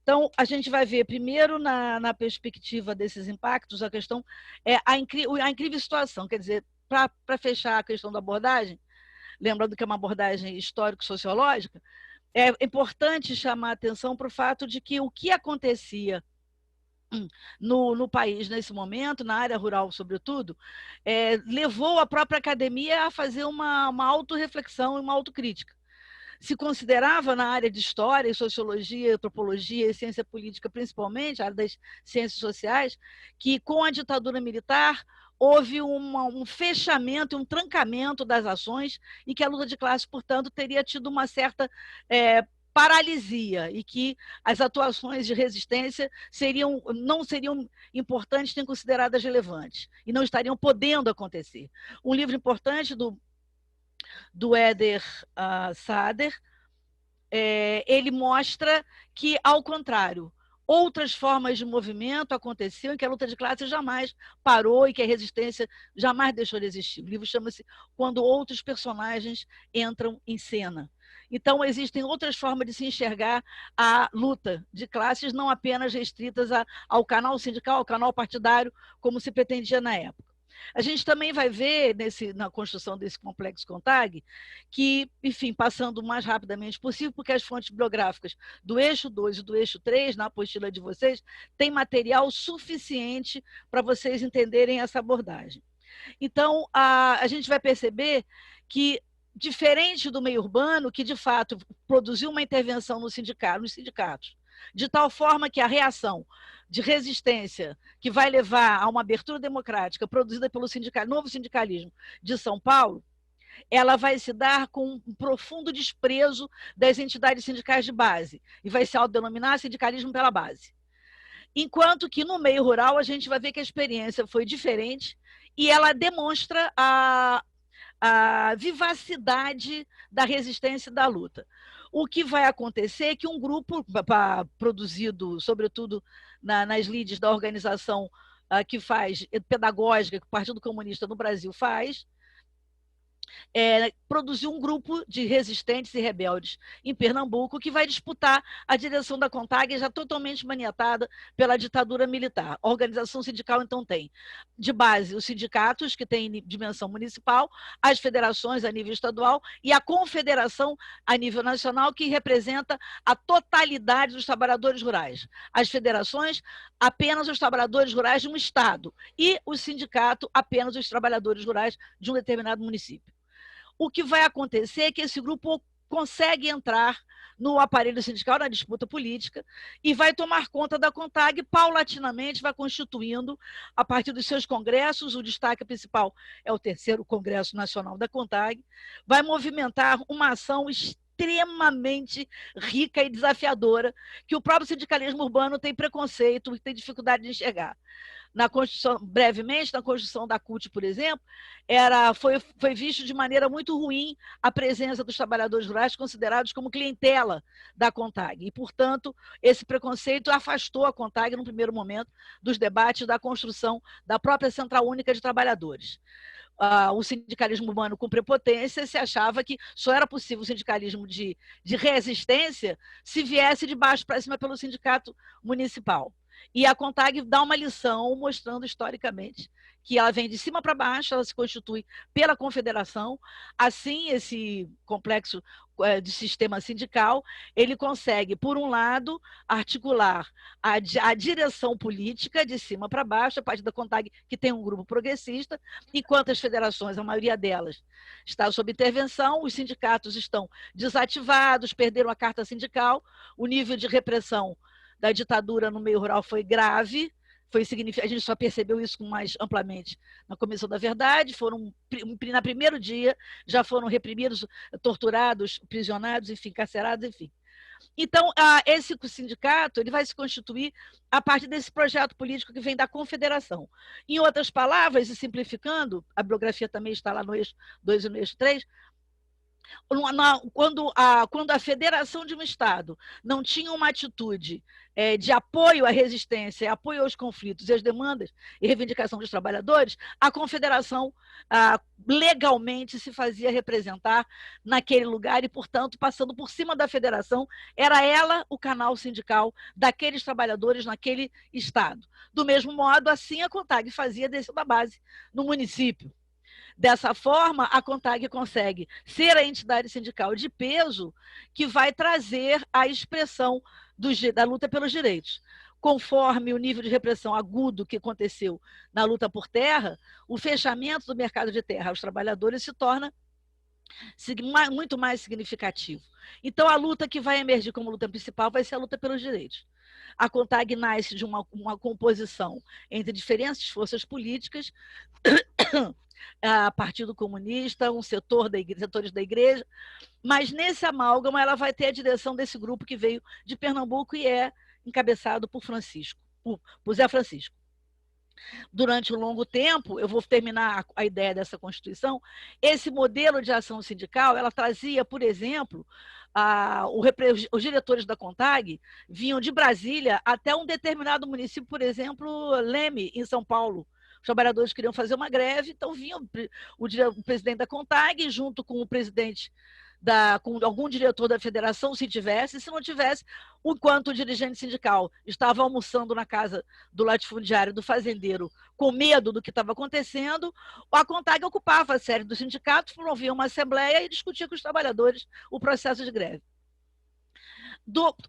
Então, a gente vai ver primeiro, na perspectiva desses impactos, a questão é a incrível situação, quer dizer, para fechar a questão da abordagem, lembrando que é uma abordagem histórico-sociológica, é importante chamar a atenção para o fato de que o que acontecia no país nesse momento, na área rural sobretudo, levou a própria academia a fazer uma autorreflexão e uma autocrítica. Se considerava na área de história, sociologia, antropologia e ciência política, principalmente, a área das ciências sociais, que com a ditadura militar houve um fechamento, um trancamento das ações e que a luta de classe, portanto, teria tido uma certa paralisia e que as atuações de resistência não seriam importantes nem consideradas relevantes e não estariam podendo acontecer. Um livro importante do Eder Sader, ele mostra que, ao contrário, outras formas de movimento aconteciam e que a luta de classe jamais parou e que a resistência jamais deixou de existir. O livro chama-se Quando Outros Personagens Entram em Cena. Então, existem outras formas de se enxergar a luta de classes, não apenas restritas ao canal sindical, ao canal partidário, como se pretendia na época. A gente também vai ver na construção desse complexo CONTAG que, enfim, passando o mais rapidamente possível, porque as fontes bibliográficas do eixo 2 e do eixo 3, na apostila de vocês, tem material suficiente para vocês entenderem essa abordagem. Então, a gente vai perceber que, diferente do meio urbano, que de fato produziu uma intervenção nos sindicatos, de tal forma que a reação de resistência que vai levar a uma abertura democrática produzida pelo novo sindicalismo de São Paulo, ela vai se dar com um profundo desprezo das entidades sindicais de base e vai se autodenominar sindicalismo pela base. Enquanto que no meio rural a gente vai ver que a experiência foi diferente e ela demonstra a vivacidade da resistência e da luta. O que vai acontecer é que um grupo produzido, sobretudo nas lides da organização que faz pedagógica, que o Partido Comunista no Brasil faz, produziu um grupo de resistentes e rebeldes em Pernambuco que vai disputar a direção da CONTAG, já totalmente maniatada pela ditadura militar. A organização sindical, então, tem de base os sindicatos, que têm dimensão municipal, as federações a nível estadual e a confederação a nível nacional, que representa a totalidade dos trabalhadores rurais. As federações, apenas os trabalhadores rurais de um estado e o sindicato, apenas os trabalhadores rurais de um determinado município. O que vai acontecer é que esse grupo consegue entrar no aparelho sindical, na disputa política, e vai tomar conta da CONTAG, paulatinamente vai constituindo, a partir dos seus congressos, o destaque principal é o 3º Congresso Nacional da CONTAG, vai movimentar uma ação extremamente rica e desafiadora, que o próprio sindicalismo urbano tem preconceito e tem dificuldade de enxergar. Na Constituição, brevemente, na Constituição da CUT, por exemplo, foi visto de maneira muito ruim a presença dos trabalhadores rurais considerados como clientela da CONTAG. E, portanto, esse preconceito afastou a CONTAG, no primeiro momento, dos debates da construção da própria Central Única de Trabalhadores. O sindicalismo urbano com prepotência se achava que só era possível o sindicalismo de resistência se viesse de baixo para cima pelo sindicato municipal. E a CONTAG dá uma lição mostrando historicamente que ela vem de cima para baixo, ela se constitui pela confederação. Assim, esse complexo de sistema sindical, ele consegue, por um lado, articular a direção política de cima para baixo, a partir da CONTAG, que tem um grupo progressista, enquanto as federações, a maioria delas, está sob intervenção, os sindicatos estão desativados, perderam a carta sindical, o nível de repressão da ditadura no meio rural foi grave, a gente só percebeu isso mais amplamente na Comissão da Verdade, no primeiro dia, já foram reprimidos, torturados, prisionados, enfim, carcerados, enfim. Então, esse sindicato ele vai se constituir a partir desse projeto político que vem da confederação. Em outras palavras, e simplificando, a bibliografia também está lá no eixo 2 e no eixo 3, quando a federação de um Estado não tinha uma atitude de apoio à resistência, apoio aos conflitos e às demandas e reivindicação dos trabalhadores, a confederação legalmente se fazia representar naquele lugar e, portanto, passando por cima da federação, era ela o canal sindical daqueles trabalhadores naquele Estado. Do mesmo modo, assim a CONTAG fazia descendo da base no município. Dessa forma, a CONTAG consegue ser a entidade sindical de peso que vai trazer a expressão da luta pelos direitos. Conforme o nível de repressão agudo que aconteceu na luta por terra, o fechamento do mercado de terra aos trabalhadores se torna muito mais significativo. Então, a luta que vai emergir como luta principal vai ser a luta pelos direitos. A CONTAG nasce de uma composição entre diferentes forças políticas, Partido Comunista, setores da igreja, mas nesse amálgama ela vai ter a direção desse grupo que veio de Pernambuco e é encabeçado por Zé Francisco. Durante um longo tempo, eu vou terminar a ideia dessa Constituição, esse modelo de ação sindical, ela trazia, por exemplo, os diretores da CONTAG vinham de Brasília até um determinado município, por exemplo, Leme, em São Paulo. Os trabalhadores queriam fazer uma greve, então vinha o presidente da CONTAG junto com o presidente com algum diretor da federação, se tivesse, se não tivesse, enquanto o dirigente sindical estava almoçando na casa do latifundiário, do fazendeiro, com medo do que estava acontecendo, a CONTAG ocupava a sede do sindicato, promovia uma assembleia e discutia com os trabalhadores o processo de greve.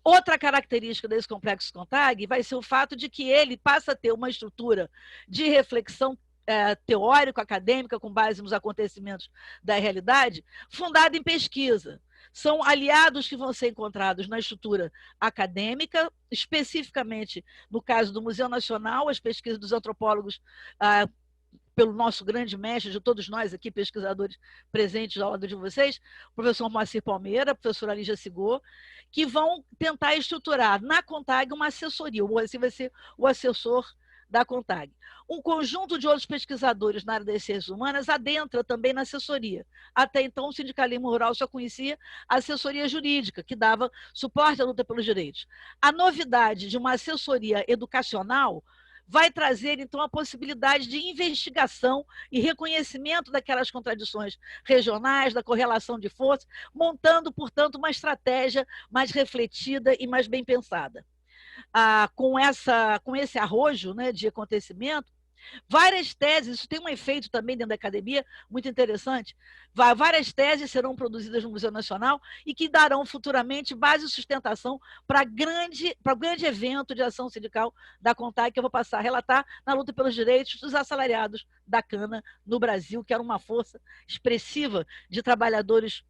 Outra característica desse complexo CONTAG vai ser o fato de que ele passa a ter uma estrutura de reflexão teórico-acadêmica, com base nos acontecimentos da realidade, fundada em pesquisa. São aliados que vão ser encontrados na estrutura acadêmica, especificamente no caso do Museu Nacional, as pesquisas dos antropólogos, pelo nosso grande mestre, de todos nós aqui, pesquisadores presentes ao lado de vocês, o professor Moacir Palmeira, a professora Lígia Sigor, que vão tentar estruturar na CONTAG uma assessoria. O Moacir vai ser o assessor da CONTAG. Um conjunto de outros pesquisadores na área das ciências humanas adentra também na assessoria. Até então, o sindicalismo rural só conhecia a assessoria jurídica, que dava suporte à luta pelos direitos. A novidade de uma assessoria educacional vai trazer, então, a possibilidade de investigação e reconhecimento daquelas contradições regionais, da correlação de forças, montando, portanto, uma estratégia mais refletida e mais bem pensada. Com esse arrojo, né, de acontecimento, várias teses, isso tem um efeito também dentro da academia muito interessante, várias teses serão produzidas no Museu Nacional e que darão futuramente base e sustentação para o grande evento de ação sindical da CONTAG, que eu vou passar a relatar, na luta pelos direitos dos assalariados da cana no Brasil, que era uma força expressiva de trabalhadores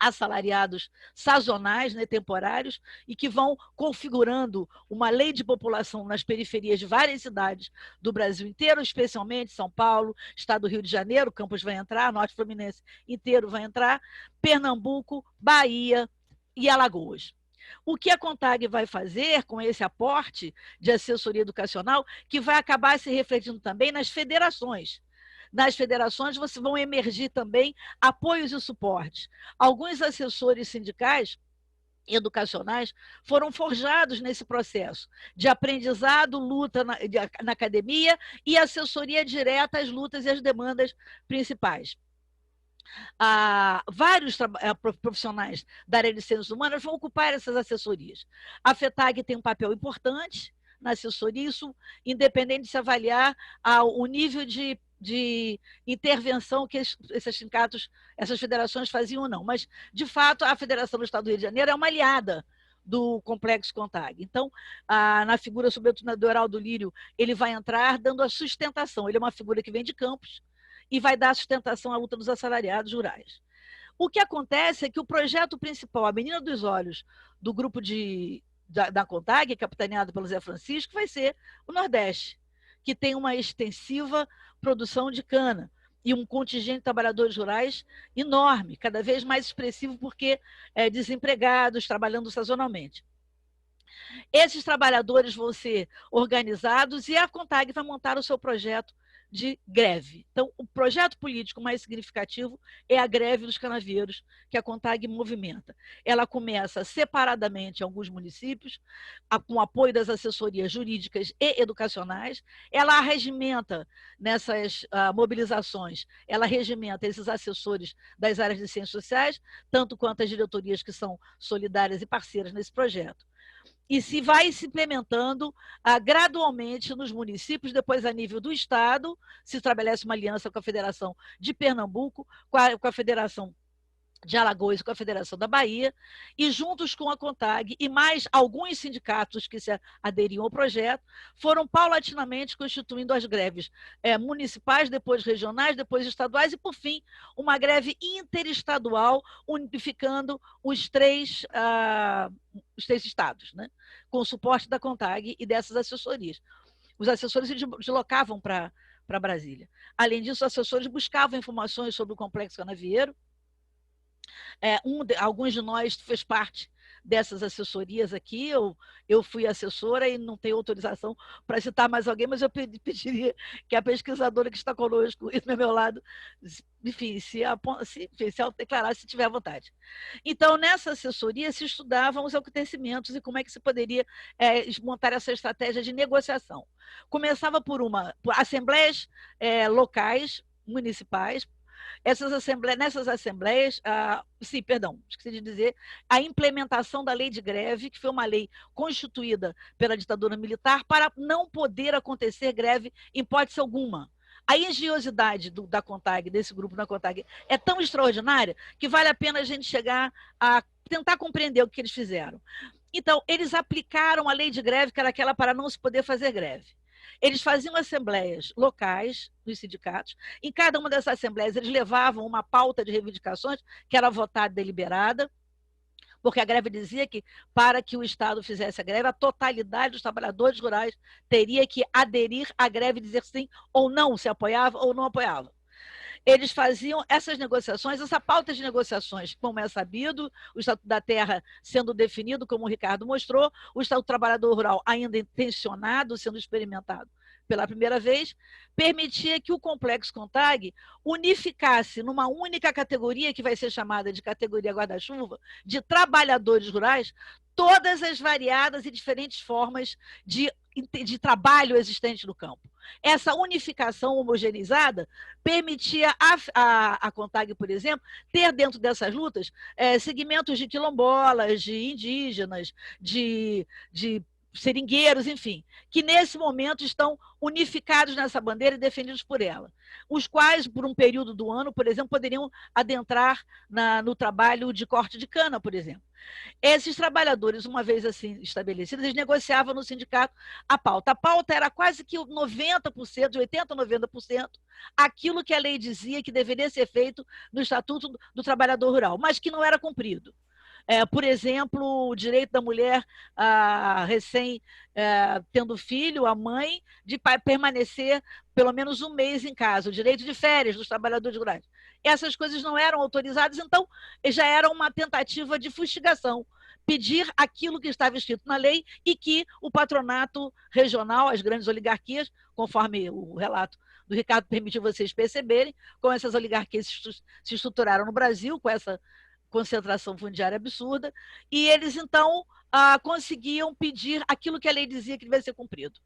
assalariados sazonais, né, temporários, e que vão configurando uma lei de população nas periferias de várias cidades do Brasil inteiro, especialmente São Paulo, estado do Rio de Janeiro, Campos vai entrar, Norte Fluminense inteiro vai entrar, Pernambuco, Bahia e Alagoas. O que a CONTAG vai fazer com esse aporte de assessoria educacional, que vai acabar se refletindo também nas federações. Nas federações vão emergir também apoios e suportes. Alguns assessores sindicais educacionais foram forjados nesse processo de aprendizado, luta na academia e assessoria direta às lutas e às demandas principais. Vários profissionais da área de ciências humanas vão ocupar essas assessorias. A FETAG tem um papel importante na assessoria, isso independente de se avaliar o nível de intervenção que esses sindicatos, essas federações faziam ou não. Mas, de fato, a Federação do Estado do Rio de Janeiro é uma aliada do Complexo CONTAG. Então, na figura, sobretudo, do Heraldo Lírio, ele vai entrar dando a sustentação. Ele é uma figura que vem de Campos e vai dar sustentação à luta dos assalariados rurais. O que acontece é que o projeto principal, a Menina dos Olhos, do grupo da CONTAG, capitaneado pelo Zé Francisco, vai ser o Nordeste, que tem uma extensiva produção de cana e um contingente de trabalhadores rurais enorme, cada vez mais expressivo porque desempregados, trabalhando sazonalmente. Esses trabalhadores vão ser organizados e a CONTAG vai montar o seu projeto de greve. Então, o projeto político mais significativo é a greve dos canavieiros, que a CONTAG movimenta. Ela começa separadamente em alguns municípios, com apoio das assessorias jurídicas e educacionais. Ela regimenta nessas mobilizações, ela regimenta esses assessores das áreas de ciências sociais, tanto quanto as diretorias que são solidárias e parceiras nesse projeto. E se vai se implementando gradualmente nos municípios, depois a nível do Estado, se estabelece uma aliança com a Federação de Pernambuco, com a Federação de Alagoas e com a Federação da Bahia, e juntos com a CONTAG e mais alguns sindicatos que se aderiam ao projeto, foram paulatinamente constituindo as greves municipais, depois regionais, depois estaduais e, por fim, uma greve interestadual, unificando os três estados, né? Com o suporte da CONTAG e dessas assessorias. Os assessores se deslocavam para Brasília. Além disso, os assessores buscavam informações sobre o Complexo Canavieiro. Alguns de nós fez parte dessas assessorias aqui, eu fui assessora e não tenho autorização para citar mais alguém, mas eu pediria que a pesquisadora que está conosco e do meu lado, enfim, se declarar, se tiver vontade. Então, nessa assessoria se estudavam os acontecimentos e como é que se poderia montar essa estratégia de negociação. Começava por assembleias locais, municipais, nessas assembleias, sim, perdão, esqueci de dizer, a implementação da lei de greve, que foi uma lei constituída pela ditadura militar para não poder acontecer greve em hipótese alguma. A engenhosidade da CONTAG, desse grupo da CONTAG, é tão extraordinária que vale a pena a gente chegar a tentar compreender o que eles fizeram. Então, eles aplicaram a lei de greve, que era aquela para não se poder fazer greve. Eles faziam assembleias locais dos sindicatos. Em cada uma dessas assembleias, eles levavam uma pauta de reivindicações que era votada e deliberada, porque a greve dizia que, para que o Estado fizesse a greve, a totalidade dos trabalhadores rurais teria que aderir à greve e dizer sim ou não, se apoiava ou não apoiava. Eles faziam essas negociações, essa pauta de negociações, como é sabido, o Estatuto da Terra sendo definido, como o Ricardo mostrou, o Estatuto do Trabalhador Rural ainda intencionado, sendo experimentado pela primeira vez, permitia que o Complexo CONTAG unificasse numa única categoria, que vai ser chamada de categoria guarda-chuva, de trabalhadores rurais, todas as variadas e diferentes formas de trabalho existentes no campo. Essa unificação homogeneizada permitia a CONTAG, por exemplo, ter dentro dessas lutas segmentos de quilombolas, de indígenas, de seringueiros, enfim, que nesse momento estão unificados nessa bandeira e defendidos por ela, os quais, por um período do ano, por exemplo, poderiam adentrar no trabalho de corte de cana, por exemplo. Esses trabalhadores, uma vez assim estabelecidos, eles negociavam no sindicato a pauta. A pauta era quase que 90%, de 80% a 90%, aquilo que a lei dizia que deveria ser feito no Estatuto do Trabalhador Rural, mas que não era cumprido. Por exemplo, o direito da mulher tendo filho, a mãe, de permanecer pelo menos um mês em casa, o direito de férias dos trabalhadores rurais. Essas coisas não eram autorizadas, então já era uma tentativa de fustigação, pedir aquilo que estava escrito na lei e que o patronato regional, as grandes oligarquias, conforme o relato do Ricardo permitiu vocês perceberem, como essas oligarquias se estruturaram no Brasil, com essa concentração fundiária absurda, e eles, então, conseguiam pedir aquilo que a lei dizia que devia ser cumprido.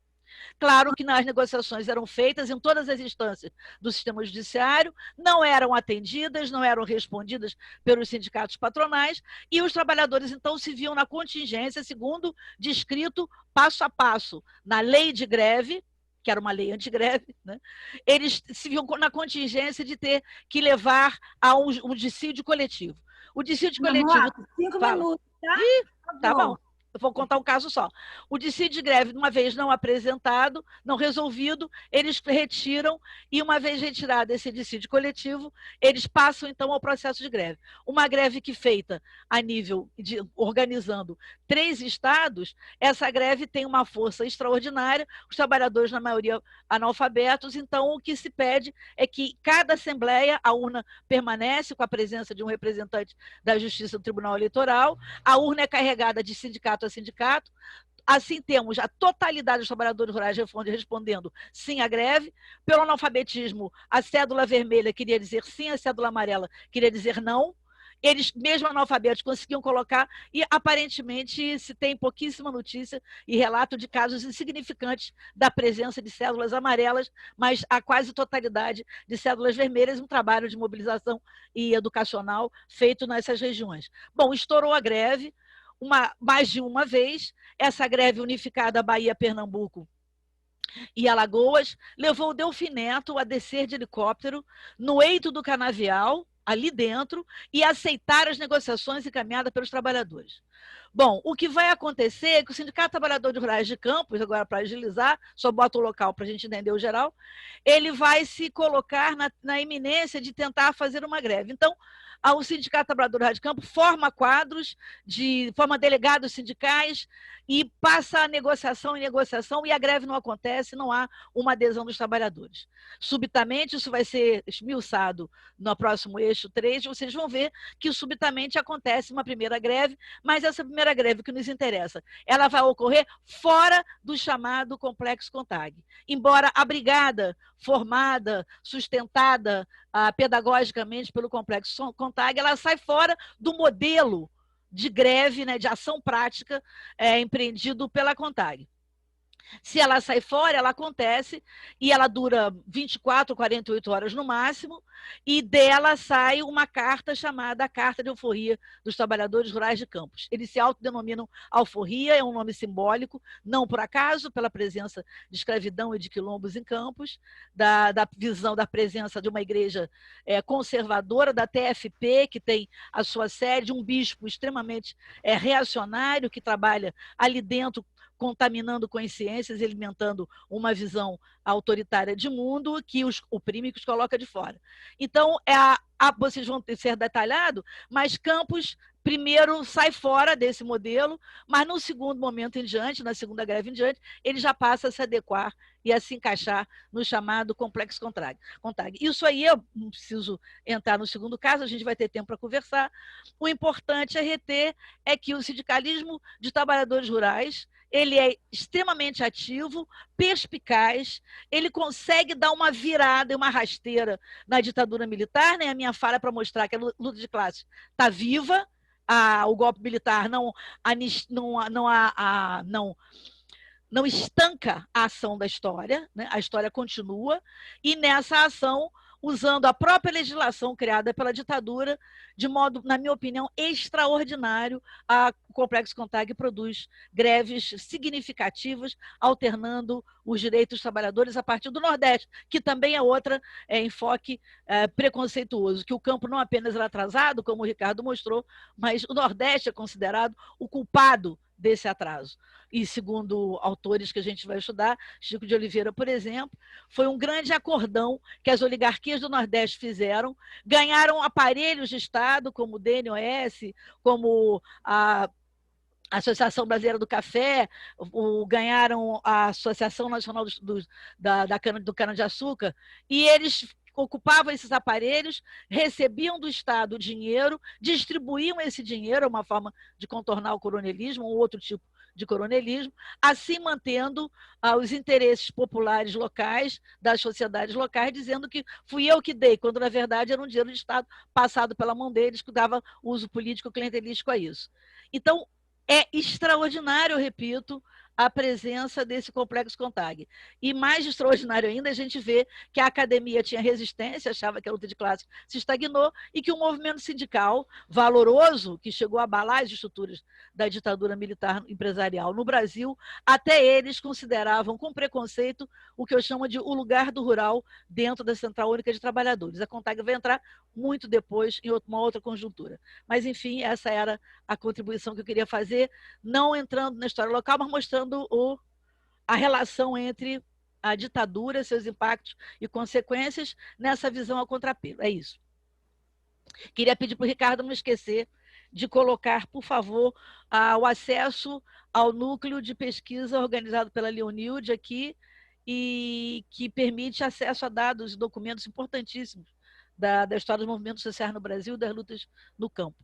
Claro que as negociações eram feitas em todas as instâncias do sistema judiciário, não eram atendidas, não eram respondidas pelos sindicatos patronais, e os trabalhadores, então, se viam na contingência, segundo descrito passo a passo na lei de greve, que era uma lei antigreve, né? Eles se viam na contingência de ter que levar a um dissídio coletivo. O dissídio coletivo...
5
Fala.
minutos, tá?
Tá bom. Eu vou contar um caso só. O dissídio de greve, uma vez não apresentado, não resolvido, eles retiram, e uma vez retirado esse dissídio coletivo, eles passam, então, ao processo de greve. Uma greve que feita a nível organizando 3 estados, essa greve tem uma força extraordinária, os trabalhadores, na maioria, analfabetos, então o que se pede é que cada assembleia, a urna permanece com a presença de um representante da Justiça do Tribunal Eleitoral, a urna é carregada de sindicato a sindicato, assim temos a totalidade dos trabalhadores rurais respondendo sim à greve. Pelo analfabetismo, a cédula vermelha queria dizer sim, a cédula amarela queria dizer não. Eles, mesmo analfabetos, conseguiam colocar, e aparentemente se tem pouquíssima notícia e relato de casos insignificantes da presença de cédulas amarelas, mas a quase totalidade de cédulas vermelhas, um trabalho de mobilização e educacional feito nessas regiões. Bom, estourou a greve, mais de uma vez, essa greve unificada Bahia, Pernambuco e Alagoas, levou o Delfim Neto a descer de helicóptero no eito do canavial, ali dentro, e aceitar as negociações encaminhadas pelos trabalhadores. Bom, o que vai acontecer é que o Sindicato Trabalhadores Rurais de Campos, agora para agilizar, só bota o local para a gente entender o geral, ele vai se colocar na iminência de tentar fazer uma greve. Então, o Sindicato Trabalhadores Rurais de Campos forma quadros, forma delegados sindicais e passa a negociação e a greve não acontece, não há uma adesão dos trabalhadores. Subitamente, isso vai ser esmiuçado no próximo eixo 3, vocês vão ver que subitamente acontece uma primeira greve, mas essa primeira greve que nos interessa, ela vai ocorrer fora do chamado Complexo CONTAG. Embora abrigada, formada, sustentada pedagogicamente pelo Complexo CONTAG, ela sai fora do modelo de greve, né, de ação prática empreendido pela CONTAG. Se ela sai fora, ela acontece e ela dura 24, 48 horas no máximo, e dela sai uma carta chamada Carta de Alforria dos Trabalhadores Rurais de Campos. Eles se autodenominam alforria, é um nome simbólico, não por acaso, pela presença de escravidão e de quilombos em Campos, da visão da presença de uma igreja conservadora, da TFP, que tem a sua sede, um bispo extremamente reacionário, que trabalha ali dentro contaminando consciências, alimentando uma visão autoritária de mundo que os oprime e que os coloca de fora. Então, vocês vão ser detalhados, mas Campos primeiro sai fora desse modelo, mas no segundo momento em diante, na segunda greve em diante, ele já passa a se adequar e a se encaixar no chamado complexo CONTAG. Isso aí, eu não preciso entrar no segundo caso, a gente vai ter tempo para conversar. O importante a reter é que o sindicalismo de trabalhadores rurais, ele é extremamente ativo, perspicaz, ele consegue dar uma virada e uma rasteira na ditadura militar, né? A minha fala é para mostrar que a luta de classe está viva, o golpe militar não estanca a ação da história, né? A história continua, e nessa ação, usando a própria legislação criada pela ditadura, de modo, na minha opinião, extraordinário, o Complexo CONTAG produz greves significativas, alternando os direitos dos trabalhadores a partir do Nordeste, que também é outro enfoque preconceituoso, que o campo não apenas era atrasado, como o Ricardo mostrou, mas o Nordeste é considerado o culpado desse atraso. E segundo autores que a gente vai estudar, Chico de Oliveira, por exemplo, foi um grande acordão que as oligarquias do Nordeste fizeram, ganharam aparelhos de Estado, como o DNOS, como a Associação Brasileira do Café, ganharam a Associação Nacional do Cana-de-Açúcar, e eles ocupavam esses aparelhos, recebiam do Estado dinheiro, distribuíam esse dinheiro, uma forma de contornar o coronelismo, um outro tipo de coronelismo, assim mantendo os interesses populares locais, das sociedades locais, dizendo que fui eu que dei, quando na verdade era um dinheiro de Estado passado pela mão deles, que dava uso político clientelístico a isso. Então, é extraordinário, eu repito, a presença desse complexo CONTAG. E mais extraordinário ainda, a gente vê que a academia tinha resistência, achava que a luta de classe se estagnou, e que o movimento sindical valoroso, que chegou a abalar as estruturas da ditadura militar empresarial no Brasil, até eles consideravam com preconceito o que eu chamo de o lugar do rural dentro da Central Única de Trabalhadores. A CONTAG vai entrar muito depois em uma outra conjuntura. Mas, enfim, essa era a contribuição que eu queria fazer, não entrando na história local, mas mostrando a relação entre a ditadura, seus impactos e consequências nessa visão a contrapelo. É isso. Queria pedir para o Ricardo não esquecer de colocar, por favor, o acesso ao núcleo de pesquisa organizado pela Leonilde aqui, e que permite acesso a dados e documentos importantíssimos da história dos movimentos sociais no Brasil e das lutas no campo.